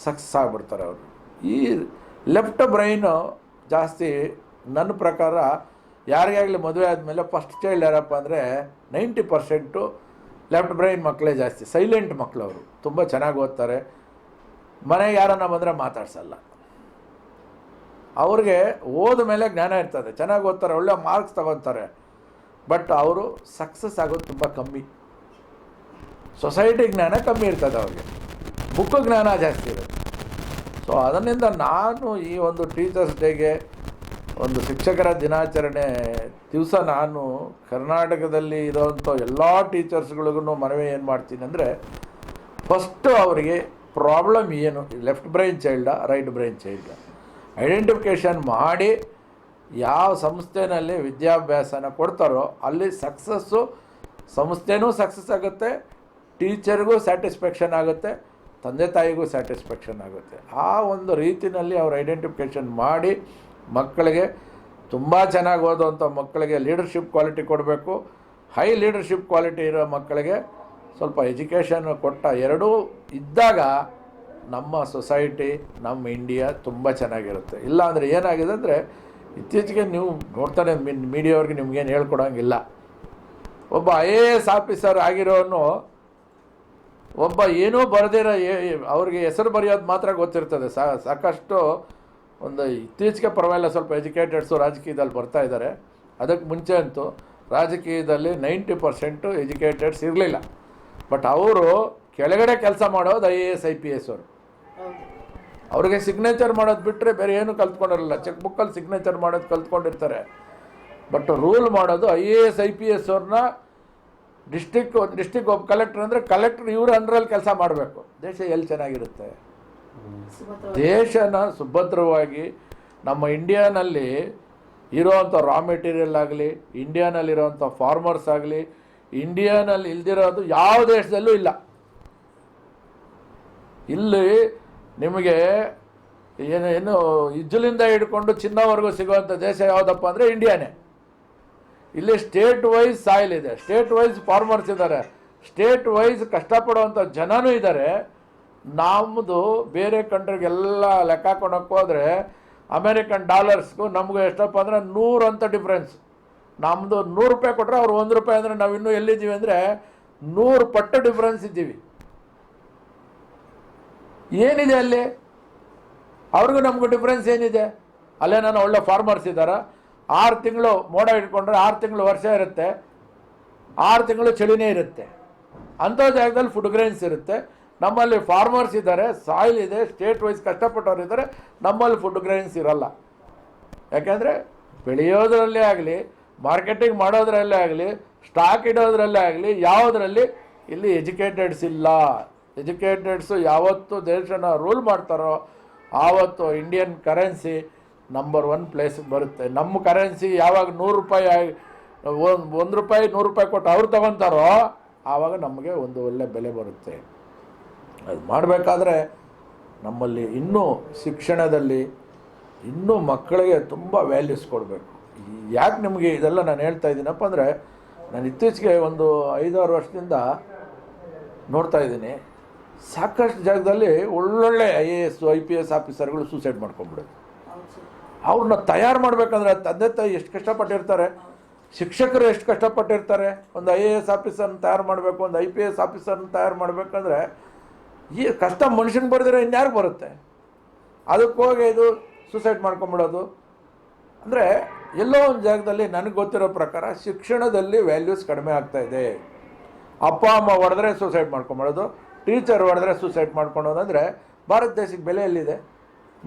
ಸಕ್ಸಸ್ ಆಗಿಬಿಡ್ತಾರೆ ಅವರು. ಈ ಲೆಫ್ಟ್ ಬ್ರೈನು ಜಾಸ್ತಿ ನನ್ನ ಪ್ರಕಾರ ಯಾರಿಗಾಗಲಿ ಮದುವೆ ಆದಮೇಲೆ ಫಸ್ಟ್ ಚೈಲ್ಡ್ ಯಾರಪ್ಪ ಅಂದರೆ 90% ಲೆಫ್ಟ್ ಬ್ರೈನ್ ಮಕ್ಕಳೇ ಜಾಸ್ತಿ. ಸೈಲೆಂಟ್ ಮಕ್ಕಳು, ಅವರು ತುಂಬ ಚೆನ್ನಾಗಿ ಓದ್ತಾರೆ, ಮನೆಗೆ ಯಾರನ್ನ ಬಂದರೆ ಮಾತಾಡ್ಸಲ್ಲ. ಅವ್ರಿಗೆ ಓದ ಮೇಲೆ ಜ್ಞಾನ ಇರ್ತದೆ, ಚೆನ್ನಾಗಿ ಓದ್ತಾರೆ, ಒಳ್ಳೆ ಮಾರ್ಕ್ಸ್ ತಗೊತಾರೆ. ಬಟ್ ಅವರು ಸಕ್ಸಸ್ ಆಗೋದು ತುಂಬ ಕಮ್ಮಿ. ಸೊಸೈಟಿ ಜ್ಞಾನ ಕಮ್ಮಿ ಇರ್ತದೆ ಅವ್ರಿಗೆ, ಬುಕ್ ಜ್ಞಾನ ಜಾಸ್ತಿ ಇರುತ್ತೆ. ಸೊ ಅದರಿಂದ ನಾನು ಈ ಒಂದು ಟೀಚರ್ಸ್ ಡೇಗೆ, ಒಂದು ಶಿಕ್ಷಕರ ದಿನಾಚರಣೆ ದಿವಸ ನಾನು ಕರ್ನಾಟಕದಲ್ಲಿ ಇರೋವಂಥ ಎಲ್ಲ ಟೀಚರ್ಸ್ಗಳಿಗೂ ಮನವಿ ಏನು ಮಾಡ್ತೀನಿ ಅಂದರೆ, ಫಸ್ಟು ಅವರಿಗೆ ಪ್ರಾಬ್ಲಮ್ ಏನು, ಲೆಫ್ಟ್ ಬ್ರೈನ್ ಚೈಲ್ಡಾ ರೈಟ್ ಬ್ರೈನ್ ಚೈಲ್ಡಾ ಐಡೆಂಟಿಫಿಕೇಷನ್ ಮಾಡಿ ಯಾವ ಸಂಸ್ಥೆಯಲ್ಲಿ ವಿದ್ಯಾಭ್ಯಾಸನ ಕೊಡ್ತಾರೋ ಅಲ್ಲಿ ಸಕ್ಸಸ್ಸು, ಸಂಸ್ಥೆನೂ ಸಕ್ಸಸ್ ಆಗುತ್ತೆ, ಟೀಚರ್ಗೂ ಸ್ಯಾಟಿಸ್ಫ್ಯಾಕ್ಷನ್ ಆಗುತ್ತೆ, ತಂದೆ ತಾಯಿಗೂ ಸ್ಯಾಟಿಸ್ಫ್ಯಾಕ್ಷನ್ ಆಗುತ್ತೆ. ಆ ಒಂದು ರೀತಿಯಲ್ಲಿ ಅವ್ರು ಐಡೆಂಟಿಫಿಕೇಷನ್ ಮಾಡಿ ಮಕ್ಕಳಿಗೆ, ತುಂಬ ಚೆನ್ನಾಗಿ ಓದುವಂಥ ಮಕ್ಕಳಿಗೆ ಲೀಡರ್ಶಿಪ್ ಕ್ವಾಲಿಟಿ ಕೊಡಬೇಕು. ಹೈ ಲೀಡರ್ಶಿಪ್ ಕ್ವಾಲಿಟಿ ಇರೋ ಮಕ್ಕಳಿಗೆ ಸ್ವಲ್ಪ ಎಜುಕೇಷನ್ ಕೊಟ್ಟ ಎರಡೂ ಇದ್ದಾಗ ನಮ್ಮ ಸೊಸೈಟಿ, ನಮ್ಮ ಇಂಡಿಯಾ ತುಂಬ ಚೆನ್ನಾಗಿರುತ್ತೆ. ಇಲ್ಲ ಅಂದರೆ ಏನಾಗಿದೆ ಅಂದರೆ, ಇತ್ತೀಚೆಗೆ ನೀವು ನೋಡ್ತಾನೆ ಮೀಡಿಯಾವ್ರಿಗೆ ನಿಮ್ಗೇನು ಹೇಳ್ಕೊಡೋಂಗಿಲ್ಲ. ಒಬ್ಬ IAS ಆಫೀಸರ್ ಆಗಿರೋನು ಒಬ್ಬ ಏನೂ ಬರೆದಿರೋ ಅವ್ರಿಗೆ ಹೆಸರು ಬರೆಯೋದು ಮಾತ್ರ ಗೊತ್ತಿರ್ತದೆ. ಸಾಕಷ್ಟು ಒಂದು ಇತ್ತೀಚೆಗೆ ಪರವಾಗಿಲ್ಲ, ಸ್ವಲ್ಪ ಎಜುಕೇಟೆಡ್ಸು ರಾಜಕೀಯದಲ್ಲಿ ಬರ್ತಾ ಇದ್ದಾರೆ. ಅದಕ್ಕೆ ಮುಂಚೆ ಅಂತೂ ರಾಜಕೀಯದಲ್ಲಿ 90% ಎಜುಕೇಟೆಡ್ಸ್ ಇರಲಿಲ್ಲ. ಬಟ್ ಅವರು ಕೆಳಗಡೆ ಕೆಲಸ ಮಾಡೋದು IAS IPS ಅವರು. ಅವ್ರಿಗೆ ಸಿಗ್ನೇಚರ್ ಮಾಡೋದು ಬಿಟ್ಟರೆ ಬೇರೆ ಏನು ಕಲ್ತ್ಕೊಂಡಿರಲ್ಲ. ಚೆಕ್ ಬುಕ್ಕಲ್ಲಿ ಸಿಗ್ನೇಚರ್ ಮಾಡೋದು ಕಲ್ತ್ಕೊಂಡಿರ್ತಾರೆ. ಬಟ್ ರೂಲ್ ಮಾಡೋದು IAS IPS ಅವ್ರನ್ನ ಡಿಸ್ಟಿಕ್ ಒಬ್ಬ ಕಲೆಕ್ಟರ್ ಅಂದರೆ ಕಲೆಕ್ಟರ್ ಇವ್ರ ಅಂಡರಲ್ಲಿ ಕೆಲಸ ಮಾಡಬೇಕು. ದೇಶ ಎಲ್ಲಿ ಚೆನ್ನಾಗಿರುತ್ತೆ? ದೇಶನ ಸುಭದ್ರವಾಗಿ ನಮ್ಮ ಇಂಡಿಯಾನಲ್ಲಿ ಇರೋವಂಥ ರಾ ಮೆಟೀರಿಯಲ್ ಆಗಲಿ, ಇಂಡಿಯಾನಲ್ಲಿರೋವಂಥ ಫಾರ್ಮರ್ಸ್ ಆಗಲಿ, ಇಂಡಿಯಾನಲ್ಲಿ ಇಲ್ದಿರೋದು ಯಾವ ದೇಶದಲ್ಲೂ ಇಲ್ಲ. ಇಲ್ಲಿ ನಿಮಗೆ ಏನು ಇಜ್ಜಲಿಂದ ಹಿಡ್ಕೊಂಡು ಚಿನ್ನವರೆಗೂ ಸಿಗುವಂಥ ದೇಶ ಯಾವುದಪ್ಪ ಅಂದರೆ ಇಂಡಿಯಾನೇ. ಇಲ್ಲಿ ಸ್ಟೇಟ್ ವೈಸ್ ಸಾಯಿಲ್ ಇದೆ, ಸ್ಟೇಟ್ ವೈಸ್ ಫಾರ್ಮರ್ಸ್ ಇದ್ದಾರೆ, ಸ್ಟೇಟ್ ವೈಸ್ ಕಷ್ಟಪಡುವಂಥ ಜನನೂ ಇದ್ದಾರೆ. ನಮ್ಮದು ಬೇರೆ ಕಂಟ್ರಿಗೆಲ್ಲ ಲೆಕ್ಕ ಹಾಕೊಂಡೋಕೆ ಹೋದರೆ ಅಮೇರಿಕನ್ ಡಾಲರ್ಸ್ಗೂ ನಮಗೂ ಎಷ್ಟಪ್ಪ ಅಂದರೆ 100 ಅಂತ ಡಿಫ್ರೆನ್ಸ್. ನಮ್ಮದು 100 ರೂಪಾಯಿ ಕೊಟ್ಟರೆ ಅವ್ರು 1 ರೂಪಾಯಿ ಅಂದರೆ ನಾವು ಇನ್ನೂ ಎಲ್ಲಿದ್ದೀವಿ ಅಂದರೆ 100 ಪಟ್ಟು ಡಿಫ್ರೆನ್ಸ್ ಇದ್ದೀವಿ. ಏನಿದೆ ಅಲ್ಲಿ? ಅವ್ರಿಗೂ ನಮಗೂ ಡಿಫ್ರೆನ್ಸ್ ಏನಿದೆ? ಅಲ್ಲೇ ನಾನು ಒಳ್ಳೆ ಫಾರ್ಮರ್ಸ್ ಇದ್ದಾರೆ. 6 ತಿಂಗಳು ಮೋಡ ಇಟ್ಕೊಂಡ್ರೆ 6 ತಿಂಗಳು ವರ್ಷ ಇರುತ್ತೆ, 6 ತಿಂಗಳು ಚಳಿನೇ ಇರುತ್ತೆ. ಅಂಥ ಜಾಗದಲ್ಲಿ ಫುಡ್ ಗ್ರೈನ್ಸ್ ಇರುತ್ತೆ. ನಮ್ಮಲ್ಲಿ ಫಾರ್ಮರ್ಸ್ ಇದ್ದಾರೆ, ಸಾಯಿಲ್ ಇದೆ, ಸ್ಟೇಟ್ ವೈಸ್ ಕಷ್ಟಪಟ್ಟವ್ರು ಇದ್ದಾರೆ. ನಮ್ಮಲ್ಲಿ ಫುಡ್ ಗ್ರೈನ್ಸ್ ಇರಲ್ಲ. ಯಾಕೆಂದರೆ ಬೆಳೆಯೋದ್ರಲ್ಲೇ ಆಗಲಿ, ಮಾರ್ಕೆಟಿಂಗ್ ಮಾಡೋದ್ರಲ್ಲೇ ಆಗಲಿ, ಸ್ಟಾಕ್ ಇಡೋದ್ರಲ್ಲೇ ಆಗಲಿ, ಯಾವುದರಲ್ಲಿ ಇಲ್ಲಿ ಎಜುಕೇಟೆಡ್ಸ್ ಇಲ್ಲ. ಎಜುಕೇಟೆಡ್ಸು ಯಾವತ್ತು ದೇಶನ ರೂಲ್ ಮಾಡ್ತಾರೋ ಆವತ್ತು ಇಂಡಿಯನ್ ಕರೆನ್ಸಿ ನಂಬರ್ 1 ಪ್ಲೇಸಿಗೆ ಬರುತ್ತೆ. ನಮ್ಮ ಕರೆನ್ಸಿ ಯಾವಾಗ 100 ರೂಪಾಯಿ 1 ರೂಪಾಯಿ 100 ರೂಪಾಯಿ ಕೊಟ್ಟು ಅವ್ರು ತೊಗೊತಾರೋ ಆವಾಗ ನಮಗೆ ಒಂದು ಒಳ್ಳೆ ಬೆಲೆ ಬರುತ್ತೆ. ಅದು ಮಾಡಬೇಕಾದ್ರೆ ನಮ್ಮಲ್ಲಿ ಇನ್ನೂ ಶಿಕ್ಷಣದಲ್ಲಿ ಇನ್ನೂ ಮಕ್ಕಳಿಗೆ ತುಂಬ ವ್ಯಾಲ್ಯೂಸ್ ಕೊಡಬೇಕು. ಯಾಕೆ ನಿಮಗೆ ಇದೆಲ್ಲ ನಾನು ಹೇಳ್ತಾ ಇದ್ದೀನಪ್ಪ ಅಂದರೆ, ನಾನು ಇತ್ತೀಚೆಗೆ ಒಂದು 5-6 ವರ್ಷದಿಂದ ನೋಡ್ತಾ ಇದ್ದೀನಿ, ಸಾಕಷ್ಟು ಜಾಗದಲ್ಲಿ ಒಳ್ಳೊಳ್ಳೆ IAS IPS ಆಫೀಸರ್ಗಳು ಸೂಸೈಡ್ ಮಾಡ್ಕೊಂಡ್ಬಿಡೋದು. ಅವ್ರನ್ನ ತಯಾರು ಮಾಡಬೇಕಂದ್ರೆ ತಂದೆ ತಾಯಿ ಎಷ್ಟು ಕಷ್ಟಪಟ್ಟಿರ್ತಾರೆ, ಶಿಕ್ಷಕರು ಎಷ್ಟು ಕಷ್ಟಪಟ್ಟಿರ್ತಾರೆ. ಒಂದು IAS ಆಫೀಸರ್ನ ತಯಾರು ಮಾಡಬೇಕು, ಒಂದು IPS ಆಫೀಸರ್ನ ತಯಾರು ಮಾಡಬೇಕಂದ್ರೆ ಈ ಕಷ್ಟ ಮನುಷ್ಯನಿಗೆ ಬರೆದಿರೋ ಇನ್ಯಾರು ಬರುತ್ತೆ? ಅದಕ್ಕೆ ಹೋಗಿ ಇದು ಸೂಸೈಡ್ ಮಾಡ್ಕೊಂಬಿಡೋದು ಅಂದರೆ ಎಲ್ಲೋ ಒಂದು ಜಾಗದಲ್ಲಿ ನನಗೆ ಗೊತ್ತಿರೋ ಪ್ರಕಾರ ಶಿಕ್ಷಣದಲ್ಲಿ ವ್ಯಾಲ್ಯೂಸ್ ಕಡಿಮೆ ಆಗ್ತಾಯಿದೆ. ಅಪ್ಪ ಅಮ್ಮ ಹೊಡೆದ್ರೆ ಸೂಸೈಡ್ ಮಾಡ್ಕೊಂಬಿಡೋದು, ಟೀಚರ್ ಹೊಡೆದ್ರೆ ಸೂಸೈಡ್ ಮಾಡ್ಕೊಳೋದಂದರೆ ಭಾರತ ದೇಶಕ್ಕೆ ಬೆಲೆ ಎಲ್ಲಿದೆ?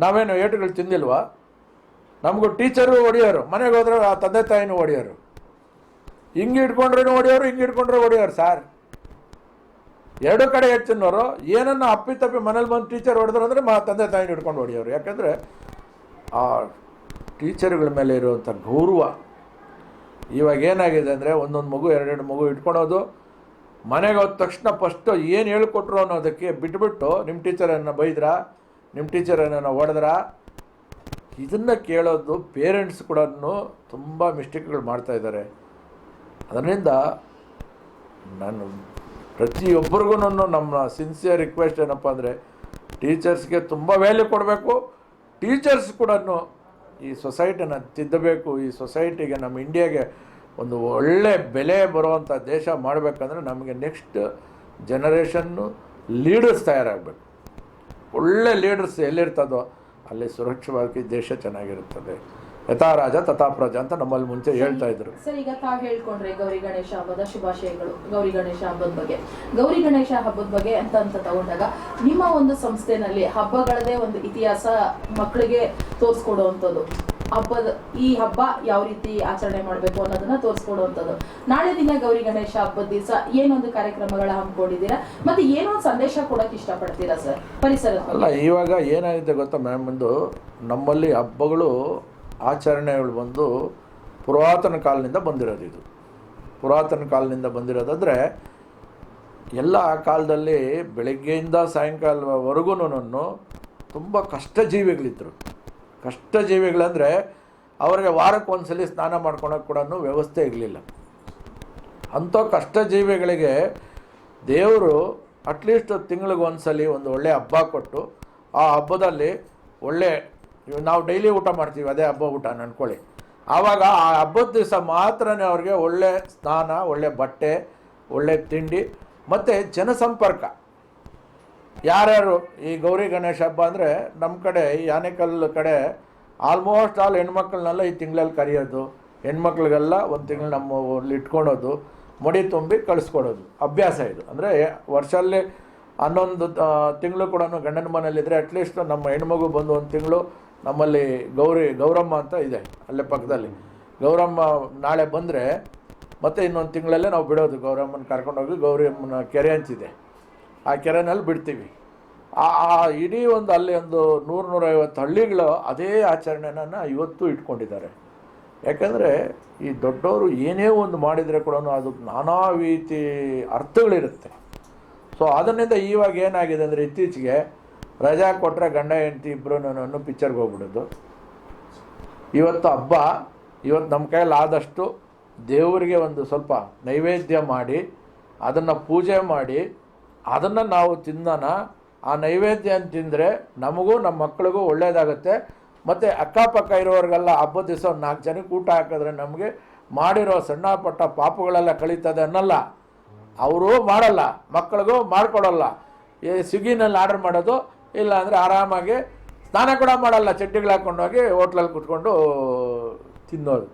ನಾವೇನು ಏಟುಗಳು ತಿಂದಿಲ್ವಾ? ನಮಗೂ ಟೀಚರು ಹೊಡೆಯೋರು, ಮನೆಗೆ ಹೋದ್ರೆ ಆ ತಂದೆ ತಾಯಿನೂ ಹೊಡೆಯೋರು. ಹಿಂಗೆ ಇಟ್ಕೊಂಡ್ರೂ ಹೊಡೆಯೋರು, ಹಿಂಗೆ ಇಟ್ಕೊಂಡ್ರೆ ಹೊಡೆಯೋರು. ಸಾರ್ ಎರಡು ಕಡೆ ಹೆಚ್ಚು ತಿನ್ನೋರು. ಏನನ್ನ ಅಪ್ಪಿತಪ್ಪಿ ಮನೇಲಿ ಬಂದು ಟೀಚರ್ ಹೊಡೆದ್ರು ಅಂದರೆ ತಂದೆ ತಾಯಿನ ಹಿಡ್ಕೊಂಡು ಹೊಡೆಯೋರು. ಯಾಕೆಂದರೆ ಆ ಟೀಚರ್ಗಳ ಮೇಲೆ ಇರುವಂಥ ಗೌರವ. ಇವಾಗ ಏನಾಗಿದೆ ಅಂದರೆ ಒಂದೊಂದು ಮಗು 2 ಮಗು ಇಟ್ಕೊಳೋದು, ಮನೆಗೆ ಹೋದ ತಕ್ಷಣ ಫಸ್ಟು ಏನು ಹೇಳ್ಕೊಟ್ರು ಅನ್ನೋದಕ್ಕೆ ಬಿಟ್ಬಿಟ್ಟು ನಿಮ್ಮ ಟೀಚರನ್ನು ಬೈದ್ರಾ, ನಿಮ್ಮ ಟೀಚರನ್ನು ಹೊಡೆದ್ರಾ, ಇದನ್ನು ಕೇಳೋದು ಪೇರೆಂಟ್ಸ್ ಕೂಡ ತುಂಬ ಮಿಸ್ಟೇಕ್ಗಳು ಮಾಡ್ತಾಯಿದ್ದಾರೆ. ಅದರಿಂದ ನಾನು ಪ್ರತಿಯೊಬ್ಬರಿಗೂ ನಮ್ಮ ಸಿನ್ಸಿಯರ್ ರಿಕ್ವೆಸ್ಟ್ ಏನಪ್ಪ ಅಂದರೆ, ಟೀಚರ್ಸ್ಗೆ ತುಂಬ ವ್ಯಾಲ್ಯೂ ಕೊಡಬೇಕು. ಟೀಚರ್ಸ್ ಕೂಡ ಈ ಸೊಸೈಟಿನ ತಿದ್ದಬೇಕು. ಈ ಸೊಸೈಟಿಗೆ, ನಮ್ಮ ಇಂಡಿಯಾಗೆ ಒಂದು ಒಳ್ಳೆ ಬೆಲೆ ಬರುವಂಥ ದೇಶ ಮಾಡಬೇಕಂದ್ರೆ ನಮಗೆ ನೆಕ್ಸ್ಟ್ ಜನರೇಷನ್ನು ಲೀಡರ್ಸ್ ತಯಾರಾಗಬೇಕು. ಒಳ್ಳೆ ಲೀಡರ್ಸ್ ಎಲ್ಲಿರ್ತದೋ ಅಲ್ಲಿ ಸುರಕ್ಷವಾಗಿ ದೇಶ ಚೆನ್ನಾಗಿರುತ್ತದೆ. ಯಥಾ ರಾಜ ತಥಾ ಪ್ರಜಾ ಅಂತ ನಮ್ಮಲ್ಲಿ ಮುಂಚೆ ಹೇಳ್ತಾ ಇದ್ರು. ಸರ್, ಈಗ ತಾವು ಹೇಳ್ಕೊಂಡ್ರೆ ಗೌರಿ ಗಣೇಶ ಹಬ್ಬದ ಶುಭಾಶಯಗಳು. ಗೌರಿ ಗಣೇಶ ಹಬ್ಬದ ಬಗ್ಗೆ ಅಂತ ತಗೊಂಡಾಗ ನಿಮ್ಮ ಒಂದು ಸಂಸ್ಥೆನಲ್ಲಿ ಹಬ್ಬಗಳದೇ ಒಂದು ಇತಿಹಾಸ ಮಕ್ಕಳಿಗೆ ತೋರಿಸ್ಕೊಡುವಂಥದ್ದು, ಈ ಹಬ್ಬ ಯಾವ ರೀತಿ ಆಚರಣೆ ಮಾಡಬೇಕು ಅನ್ನೋದನ್ನ ತೋರಿಸ್ಕೊಡುವಂಥದ್ದು. ನಾಳೆ ದಿನ ಗೌರಿ ಗಣೇಶ ಹಬ್ಬದ ದಿವಸ ಏನೊಂದು ಕಾರ್ಯಕ್ರಮಗಳ ಹಮ್ಮಿಕೊಂಡಿದ್ದೀರಾ, ಮತ್ತೆ ಏನೋ ಒಂದು ಸಂದೇಶ ಕೊಡಕ್ಕೆ ಇಷ್ಟಪಡ್ತೀರಾ ಸರ್ ಪರಿಸರದ? ಅಲ್ಲ, ಇವಾಗ ಏನಾಗಿದೆ ಗೊತ್ತಾ ಮ್ಯಾಮ್, ನಮ್ಮಲ್ಲಿ ಹಬ್ಬಗಳು ಆಚರಣೆಗಳು ಬಂದು ಪುರಾತನ ಕಾಲದಿಂದ ಬಂದಿರೋದು. ಇದು ಪುರಾತನ ಕಾಲದಿಂದ ಬಂದಿರೋದಾದರೆ ಎಲ್ಲ ಕಾಲದಲ್ಲಿ ಬೆಳಗ್ಗೆಯಿಂದ ಸಾಯಂಕಾಲವರೆಗೂ ತುಂಬ ಕಷ್ಟಜೀವಿಗಳಿದ್ದರು. ಕಷ್ಟಜೀವಿಗಳಂದರೆ ಅವರಿಗೆ ವಾರಕ್ಕೆ ಒಂದ್ಸಲಿ ಸ್ನಾನ ಮಾಡ್ಕೊಳಕ್ಕೆ ಕೂಡ ವ್ಯವಸ್ಥೆ ಇರಲಿಲ್ಲ. ಅಂಥ ಕಷ್ಟಜೀವಿಗಳಿಗೆ ದೇವರು ಅಟ್ಲೀಸ್ಟ್ ತಿಂಗಳಿಗೆ ಒಂದ್ಸಲಿ ಒಂದು ಒಳ್ಳೆಯ ಹಬ್ಬ ಕೊಟ್ಟು, ಆ ಹಬ್ಬದಲ್ಲಿ ಒಳ್ಳೆ ನಾವು ಡೈಲಿ ಊಟ ಮಾಡ್ತೀವಿ, ಅದೇ ಹಬ್ಬ ಊಟ ಅಂದ್ಕೊಳ್ಳಿ. ಆವಾಗ ಆ ಹಬ್ಬದ ದಿವಸ ಮಾತ್ರ ಅವ್ರಿಗೆ ಒಳ್ಳೆ ಸ್ನಾನ, ಒಳ್ಳೆ ಬಟ್ಟೆ, ಒಳ್ಳೆ ತಿಂಡಿ ಮತ್ತು ಜನಸಂಪರ್ಕ. ಯಾರ್ಯಾರು ಈ ಗೌರಿ ಗಣೇಶ ಹಬ್ಬ ಅಂದರೆ ನಮ್ಮ ಕಡೆ ಯಾನೆಕಲ್ ಕಡೆ ಆಲ್ಮೋಸ್ಟ್ ಆಲ್ ಹೆಣ್ಮಕ್ಳನ್ನೆಲ್ಲ ಈ ತಿಂಗಳಲ್ಲಿ ಕರೆಯೋದು, ಹೆಣ್ಮಕ್ಳಿಗೆಲ್ಲ ಒಂದು ತಿಂಗಳು ನಮ್ಮಲ್ಲಿ ಇಟ್ಕೊಳೋದು, ಮುಡಿ ತುಂಬಿ ಕಳಿಸ್ಕೊಡೋದು ಅಭ್ಯಾಸ ಇದು. ಅಂದರೆ ವರ್ಷದಲ್ಲಿ 11 ತಿಂಗಳು ಕೂಡ ಗಂಡನ ಮನೇಲಿದ್ದರೆ ಅಟ್ಲೀಸ್ಟ್ ನಮ್ಮ ಹೆಣ್ಮಗು ಬಂದು ಒಂದು ತಿಂಗಳು ನಮ್ಮಲ್ಲಿ ಗೌರಮ್ಮ ಅಂತ ಇದೆ ಅಲ್ಲೇ ಪಕ್ಕದಲ್ಲಿ. ಗೌರಮ್ಮ ನಾಳೆ ಬಂದರೆ ಮತ್ತೆ ಇನ್ನೊಂದು ತಿಂಗಳಲ್ಲೇ ನಾವು ಬಿಡೋದು. ಗೌರಮ್ಮನ ಕರ್ಕೊಂಡೋಗಿ ಗೌರಮ್ಮನ ಕೆರೆ ಅಂತಿದೆ, ಆ ಕೆರೆನಲ್ಲಿ ಬಿಡ್ತೀವಿ. ಆ ಇಡೀ ಒಂದು ಅಲ್ಲಿ ಒಂದು 100-150 ಹಳ್ಳಿಗಳು ಅದೇ ಆಚರಣೆನ ಇವತ್ತು ಇಟ್ಕೊಂಡಿದ್ದಾರೆ. ಯಾಕಂದರೆ ಈ ದೊಡ್ಡವರು ಏನೇ ಒಂದು ಮಾಡಿದರೆ ಕೂಡ ಅದಕ್ಕೆ ನಾನಾ ರೀತಿ ಅರ್ಥಗಳಿರುತ್ತೆ. ಸೊ ಅದರಿಂದ ಇವಾಗ ಏನಾಗಿದೆ ಅಂದರೆ ಇತ್ತೀಚೆಗೆ ರಜಾ ಕೊಟ್ಟರೆ ಗಂಡ ಹೆಂಡತಿ ಇಬ್ಬರೂ ಪಿಕ್ಚರ್ಗೆ ಹೋಗ್ಬಿಡೋದು. ಇವತ್ತು ಹಬ್ಬ, ಇವತ್ತು ನಮ್ಮ ಕೈಯಲ್ಲಿ ಆದಷ್ಟು ದೇವರಿಗೆ ಒಂದು ಸ್ವಲ್ಪ ನೈವೇದ್ಯ ಮಾಡಿ ಅದನ್ನು ಪೂಜೆ ಮಾಡಿ ಅದನ್ನು ನಾವು ತಿನ್ನೋಣ. ಆ ನೈವೇದ್ಯ ಅಂತ ತಿಂದರೆ ನಮಗೂ ನಮ್ಮ ಮಕ್ಕಳಿಗೂ ಒಳ್ಳೆಯದಾಗುತ್ತೆ. ಮತ್ತು ಅಕ್ಕಪಕ್ಕ ಇರೋರಿಗೆಲ್ಲ ಹಬ್ಬದ ದಿವಸ 4 ಜನಕ್ಕೆ ಊಟ ಹಾಕಿದ್ರೆ ನಮಗೆ ಮಾಡಿರೋ ಸಣ್ಣ ಪಟ್ಟ ಪಾಪಗಳೆಲ್ಲ ಕಳೀತದೆ ಅನ್ನಲ್ಲ. ಅವರು ಮಾಡಲ್ಲ, ಮಕ್ಕಳಿಗೂ ಮಾಡಿಕೊಡಲ್ಲ. ಈ ಸ್ವಿಗ್ಗಿನಲ್ಲಿ ಆರ್ಡರ್ ಮಾಡೋದು, ಇಲ್ಲ ಅಂದರೆ ಆರಾಮಾಗಿ ಸ್ನಾನ ಕೂಡ ಮಾಡಲ್ಲ, ಚಡ್ಡಿಗಳು ಹಾಕ್ಕೊಂಡೋಗಿ ಹೋಟ್ಲಲ್ಲಿ ಕೂತ್ಕೊಂಡು ತಿನ್ನೋದು.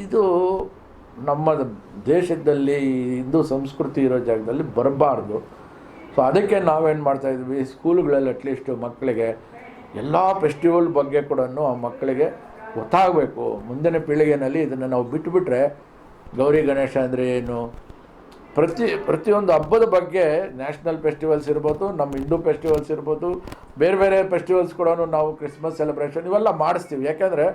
ಇದು ನಮ್ಮ ದೇಶದಲ್ಲಿ ಹಿಂದೂ ಸಂಸ್ಕೃತಿ ಇರೋ ಜಾಗದಲ್ಲಿ ಬರಬಾರ್ದು. ಸೊ ಅದಕ್ಕೆ ನಾವೇನು ಮಾಡ್ತಾಯಿದ್ವಿ, ಸ್ಕೂಲುಗಳಲ್ಲಿ ಅಟ್ಲೀಸ್ಟ್ ಮಕ್ಕಳಿಗೆ ಎಲ್ಲ ಫೆಸ್ಟಿವಲ್ ಬಗ್ಗೆ ಕೂಡ ಆ ಮಕ್ಕಳಿಗೆ ಗೊತ್ತಾಗಬೇಕು. ಮುಂದಿನ ಪೀಳಿಗೆಯಲ್ಲಿ ಇದನ್ನು ನಾವು ಬಿಟ್ಟುಬಿಟ್ರೆ ಗೌರಿ ಗಣೇಶ ಅಂದರೆ ಏನು, ಪ್ರತಿಯೊಂದು ಹಬ್ಬದ ಬಗ್ಗೆ ನ್ಯಾಷನಲ್ ಫೆಸ್ಟಿವಲ್ಸ್ ಇರ್ಬೋದು, ನಮ್ಮ ಹಿಂದೂ ಫೆಸ್ಟಿವಲ್ಸ್ ಇರ್ಬೋದು, ಬೇರೆ ಬೇರೆ ಫೆಸ್ಟಿವಲ್ಸ್ ಕೂಡ ನಾವು ಕ್ರಿಸ್ಮಸ್ ಸೆಲೆಬ್ರೇಷನ್ ಇವೆಲ್ಲ ಮಾಡಿಸ್ತೀವಿ. ಯಾಕೆಂದರೆ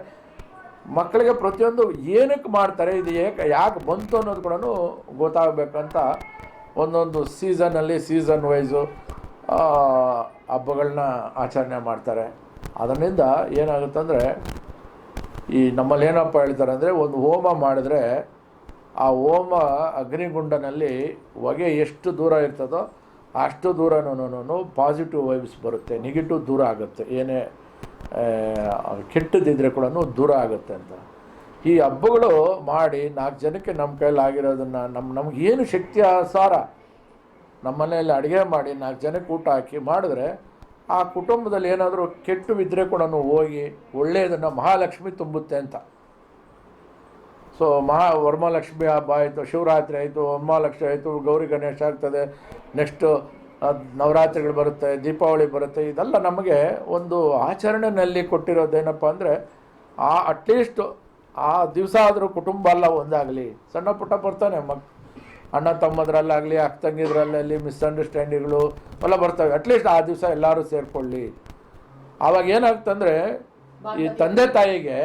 ಮಕ್ಕಳಿಗೆ ಪ್ರತಿಯೊಂದು ಏನಕ್ಕೆ ಮಾಡ್ತಾರೆ, ಇದು ಯಾಕೆ ಬಂತು ಅನ್ನೋದು ಕೂಡ ಗೊತ್ತಾಗಬೇಕಂತ ಒಂದೊಂದು ಸೀಸನಲ್ಲಿ ಸೀಸನ್ ವೈಸು ಹಬ್ಬಗಳನ್ನ ಆಚರಣೆ ಮಾಡ್ತಾರೆ. ಅದರಿಂದ ಏನಾಗುತ್ತಂದರೆ ಈ ನಮ್ಮಲ್ಲಿ ಏನಪ್ಪ ಹೇಳ್ತಾರೆ ಅಂದರೆ, ಒಂದು ಹೋಮ ಮಾಡಿದ್ರೆ ಆ ಹೋಮ ಅಗ್ನಿಗುಂಡನಲ್ಲಿ ಹೊಗೆ ಎಷ್ಟು ದೂರ ಇರ್ತದೋ ಅಷ್ಟು ದೂರನೂ ಪಾಸಿಟಿವ್ ವೈಬ್ಸ್ ಬರುತ್ತೆ, ನೆಗೆಟಿವ್ ದೂರ ಆಗುತ್ತೆ, ಏನೇ ಕೆಟ್ಟದಿದ್ದರೆ ಕೂಡ ದೂರ ಆಗುತ್ತೆ ಅಂತ. ಈ ಹಬ್ಬಗಳು ಮಾಡಿ 4 ಜನಕ್ಕೆ ನಮ್ಮ ಕೈಲಾಗಿರೋದನ್ನು ನಮಗೇನು ಶಕ್ತಿ ಸಾರ ನಮ್ಮ ಮನೆಯಲ್ಲಿ ಅಡುಗೆ ಮಾಡಿ 4 ಜನಕ್ಕೆ ಊಟ ಹಾಕಿ ಮಾಡಿದ್ರೆ ಆ ಕುಟುಂಬದಲ್ಲಿ ಏನಾದರೂ ಕೆಟ್ಟು ಬಿದ್ದರೆ ಕೂಡ ಹೋಗಿ ಒಳ್ಳೆಯದನ್ನು ಮಹಾಲಕ್ಷ್ಮಿ ತುಂಬುತ್ತೆ ಅಂತ. ಸೊ ವರಮಹಾಲಕ್ಷ್ಮಿ ಹಬ್ಬ ಆಯಿತು, ಶಿವರಾತ್ರಿ ಆಯಿತು, ವರಮಹಾಲಕ್ಷ್ಮಿ ಆಯಿತು, ಗೌರಿ ಗಣೇಶ ಆಗ್ತದೆ, ನೆಕ್ಸ್ಟು ನವರಾತ್ರಿಗಳು ಬರುತ್ತೆ, ದೀಪಾವಳಿ ಬರುತ್ತೆ. ಇದೆಲ್ಲ ನಮಗೆ ಒಂದು ಆಚರಣೆಯಲ್ಲಿ ಕೊಟ್ಟಿರೋದೇನಪ್ಪ ಅಂದರೆ ಅಟ್ಲೀಸ್ಟ್ ಆ ದಿವಸ ಆದರೂ ಕುಟುಂಬ ಎಲ್ಲ ಒಂದಾಗಲಿ. ಸಣ್ಣ ಪುಟ್ಟ ಬರ್ತಾನೆ ಅಣ್ಣ ತಮ್ಮದ್ರಲ್ಲಾಗಲಿ, ಅಕ್ಕ ತಂಗಿದ್ರಲ್ಲಾಗಲಿ ಮಿಸ್ಅಂಡರ್ಸ್ಟ್ಯಾಂಡಿಂಗ್ಗಳು ಎಲ್ಲ ಬರ್ತವೆ. ಅಟ್ಲೀಸ್ಟ್ ಆ ದಿವಸ ಎಲ್ಲರೂ ಸೇರಿಕೊಳ್ಳಿ. ಆವಾಗ ಏನಾಗ್ತಂದರೆ ಈ ತಂದೆ ತಾಯಿಗೆ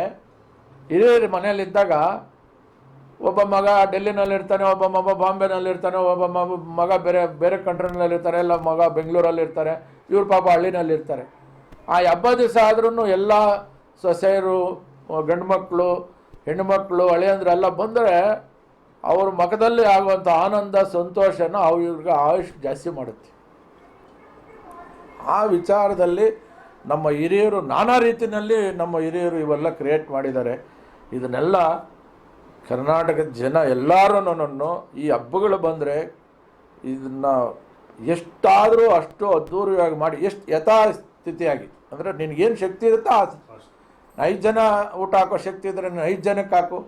ಹಿರಿಯರ ಮನೆಯಲ್ಲಿದ್ದಾಗ ಒಬ್ಬ ಮಗ ಡೆಲ್ಲಿನಲ್ಲಿರ್ತಾನೆ, ಒಬ್ಬ ಮಗ ಬಾಂಬೆನಲ್ಲಿರ್ತಾನೆ, ಒಬ್ಬ ಮಗ ಬೇರೆ ಬೇರೆ ಕಂಟ್ರಿನಲ್ಲಿರ್ತಾರೆ, ಎಲ್ಲ ಮಗ ಬೆಂಗಳೂರಲ್ಲಿರ್ತಾರೆ, ಇವ್ರ ಪಾಪ ಹಳ್ಳಿನಲ್ಲಿರ್ತಾರೆ. ಆ ಹಬ್ಬ ದಿವಸ ಆದ್ರೂ ಎಲ್ಲ ಸೊಸೆಯರು, ಗಂಡು ಮಕ್ಕಳು, ಹೆಣ್ಣುಮಕ್ಕಳು, ಹಳೆಯಂದ್ರೆಲ್ಲ ಬಂದರೆ ಅವ್ರ ಮಗದಲ್ಲಿ ಆಗುವಂಥ ಆನಂದ ಸಂತೋಷನ ಅವ್ರಿಗೆ ಆಯುಷ್ ಜಾಸ್ತಿ ಮಾಡುತ್ತೆ. ಆ ವಿಚಾರದಲ್ಲಿ ನಮ್ಮ ಹಿರಿಯರು ನಾನಾ ರೀತಿಯಲ್ಲಿ ನಮ್ಮ ಹಿರಿಯರು ಇವೆಲ್ಲ ಕ್ರಿಯೇಟ್ ಮಾಡಿದ್ದಾರೆ. ಇದನ್ನೆಲ್ಲ ಕರ್ನಾಟಕದ ಜನ ಎಲ್ಲರೂ ಈ ಹಬ್ಬಗಳು ಬಂದರೆ ಇದನ್ನು ಎಷ್ಟಾದರೂ ಅಷ್ಟು ಅದ್ಧೂರಿಯಾಗಿ ಮಾಡಿ, ಎಷ್ಟು ಯಥಾಸ್ಥಿತಿಯಾಗಿ ಅಂದರೆ ನಿನಗೇನು ಶಕ್ತಿ ಇರುತ್ತೋ 5 ಜನ ಊಟ ಹಾಕೋ ಶಕ್ತಿ ಇದ್ದರೆ 5 ಜನಕ್ಕೆ ಹಾಕು.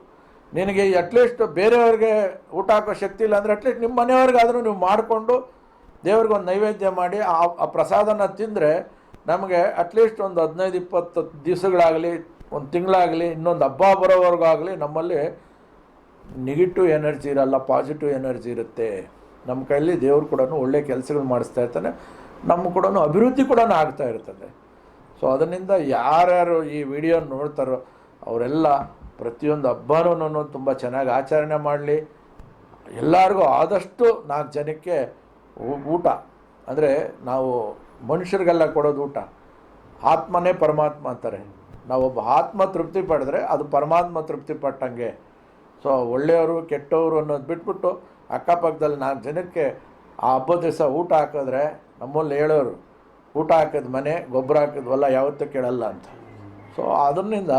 ನಿನಗೆ ಅಟ್ಲೀಸ್ಟ್ ಬೇರೆಯವ್ರಿಗೆ ಊಟ ಹಾಕೋ ಶಕ್ತಿ ಇಲ್ಲ ಅಂದರೆ ಅಟ್ಲೀಸ್ಟ್ ನಿಮ್ಮ ಮನೆಯವ್ರಿಗಾದರೂ ನೀವು ಮಾಡಿಕೊಂಡು ದೇವ್ರಿಗೆ ಒಂದು ನೈವೇದ್ಯ ಮಾಡಿ ಆ ಪ್ರಸಾದನ ತಿಂದರೆ ನಮಗೆ ಅಟ್ಲೀಸ್ಟ್ ಒಂದು 15-20 ದಿವಸಗಳಾಗಲಿ, ಒಂದು ತಿಂಗಳಾಗಲಿ, ಇನ್ನೊಂದು ಹಬ್ಬ ಬರೋವರೆಗಾಗಲಿ ನಮ್ಮಲ್ಲಿ ನೆಗೆಟಿವ್ ಎನರ್ಜಿ ಇರಲ್ಲ, ಪಾಸಿಟಿವ್ ಎನರ್ಜಿ ಇರುತ್ತೆ. ನಮ್ಮ ಕೈಯಲ್ಲಿ ದೇವ್ರು ಕೂಡ ಒಳ್ಳೆ ಕೆಲಸಗಳು ಮಾಡಿಸ್ತಾ ಇರ್ತಾನೆ, ನಮ್ಮ ಕೂಡ ಅಭಿವೃದ್ಧಿ ಕೂಡ ಆಗ್ತಾ ಇರ್ತದೆ. ಸೊ ಅದರಿಂದ ಯಾರ್ಯಾರು ಈ ವಿಡಿಯೋ ನೋಡ್ತಾರೋ ಅವರೆಲ್ಲ ಪ್ರತಿಯೊಂದು ಹಬ್ಬನೂ ತುಂಬ ಚೆನ್ನಾಗಿ ಆಚರಣೆ ಮಾಡಲಿ. ಎಲ್ಲರಿಗೂ ಆದಷ್ಟು 4 ಜನಕ್ಕೆ ಊಟ ಅಂದರೆ ನಾವು ಮನುಷ್ಯರಿಗೆಲ್ಲ ಕೊಡೋದು ಊಟ. ಆತ್ಮನೇ ಪರಮಾತ್ಮ ಅಂತಾರೆ. ನಾವೊಬ್ಬ ಆತ್ಮ ತೃಪ್ತಿ ಪಡೆದ್ರೆ ಅದು ಪರಮಾತ್ಮ ತೃಪ್ತಿ ಪಟ್ಟಂಗೆ. ಸೊ ಒಳ್ಳೆಯವರು ಕೆಟ್ಟವರು ಅನ್ನೋದು ಬಿಟ್ಬಿಟ್ಟು ಅಕ್ಕಪಕ್ಕದಲ್ಲಿ 4 ಜನಕ್ಕೆ ಆ ಹಬ್ಬದ ದಿವಸ ಊಟ ಹಾಕಿದ್ರೆ ನಮ್ಮಲ್ಲಿ ಹೇಳೋರು, ಊಟ ಹಾಕಿದ ಮನೆ ಗೊಬ್ಬರ ಹಾಕಿದ ಹೊಲ ಯಾವತ್ತೂ ಕೇಳಲ್ಲ ಅಂತ. ಸೊ ಅದರಿಂದ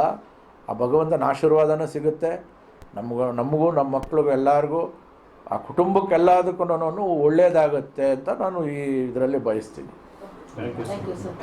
ಆ ಭಗವಂತನ ಆಶೀರ್ವಾದನೂ ಸಿಗುತ್ತೆ ನಮಗೂ ನಮ್ಮ ಮಕ್ಳಿಗೂ ಎಲ್ಲರಿಗೂ, ಆ ಕುಟುಂಬಕ್ಕೆಲ್ಲದಕ್ಕೂ ಒಳ್ಳೆಯದಾಗುತ್ತೆ ಅಂತ ನಾನು ಈ ಇದರಲ್ಲಿ ಬಯಸ್ತೀನಿ. Thank you sir.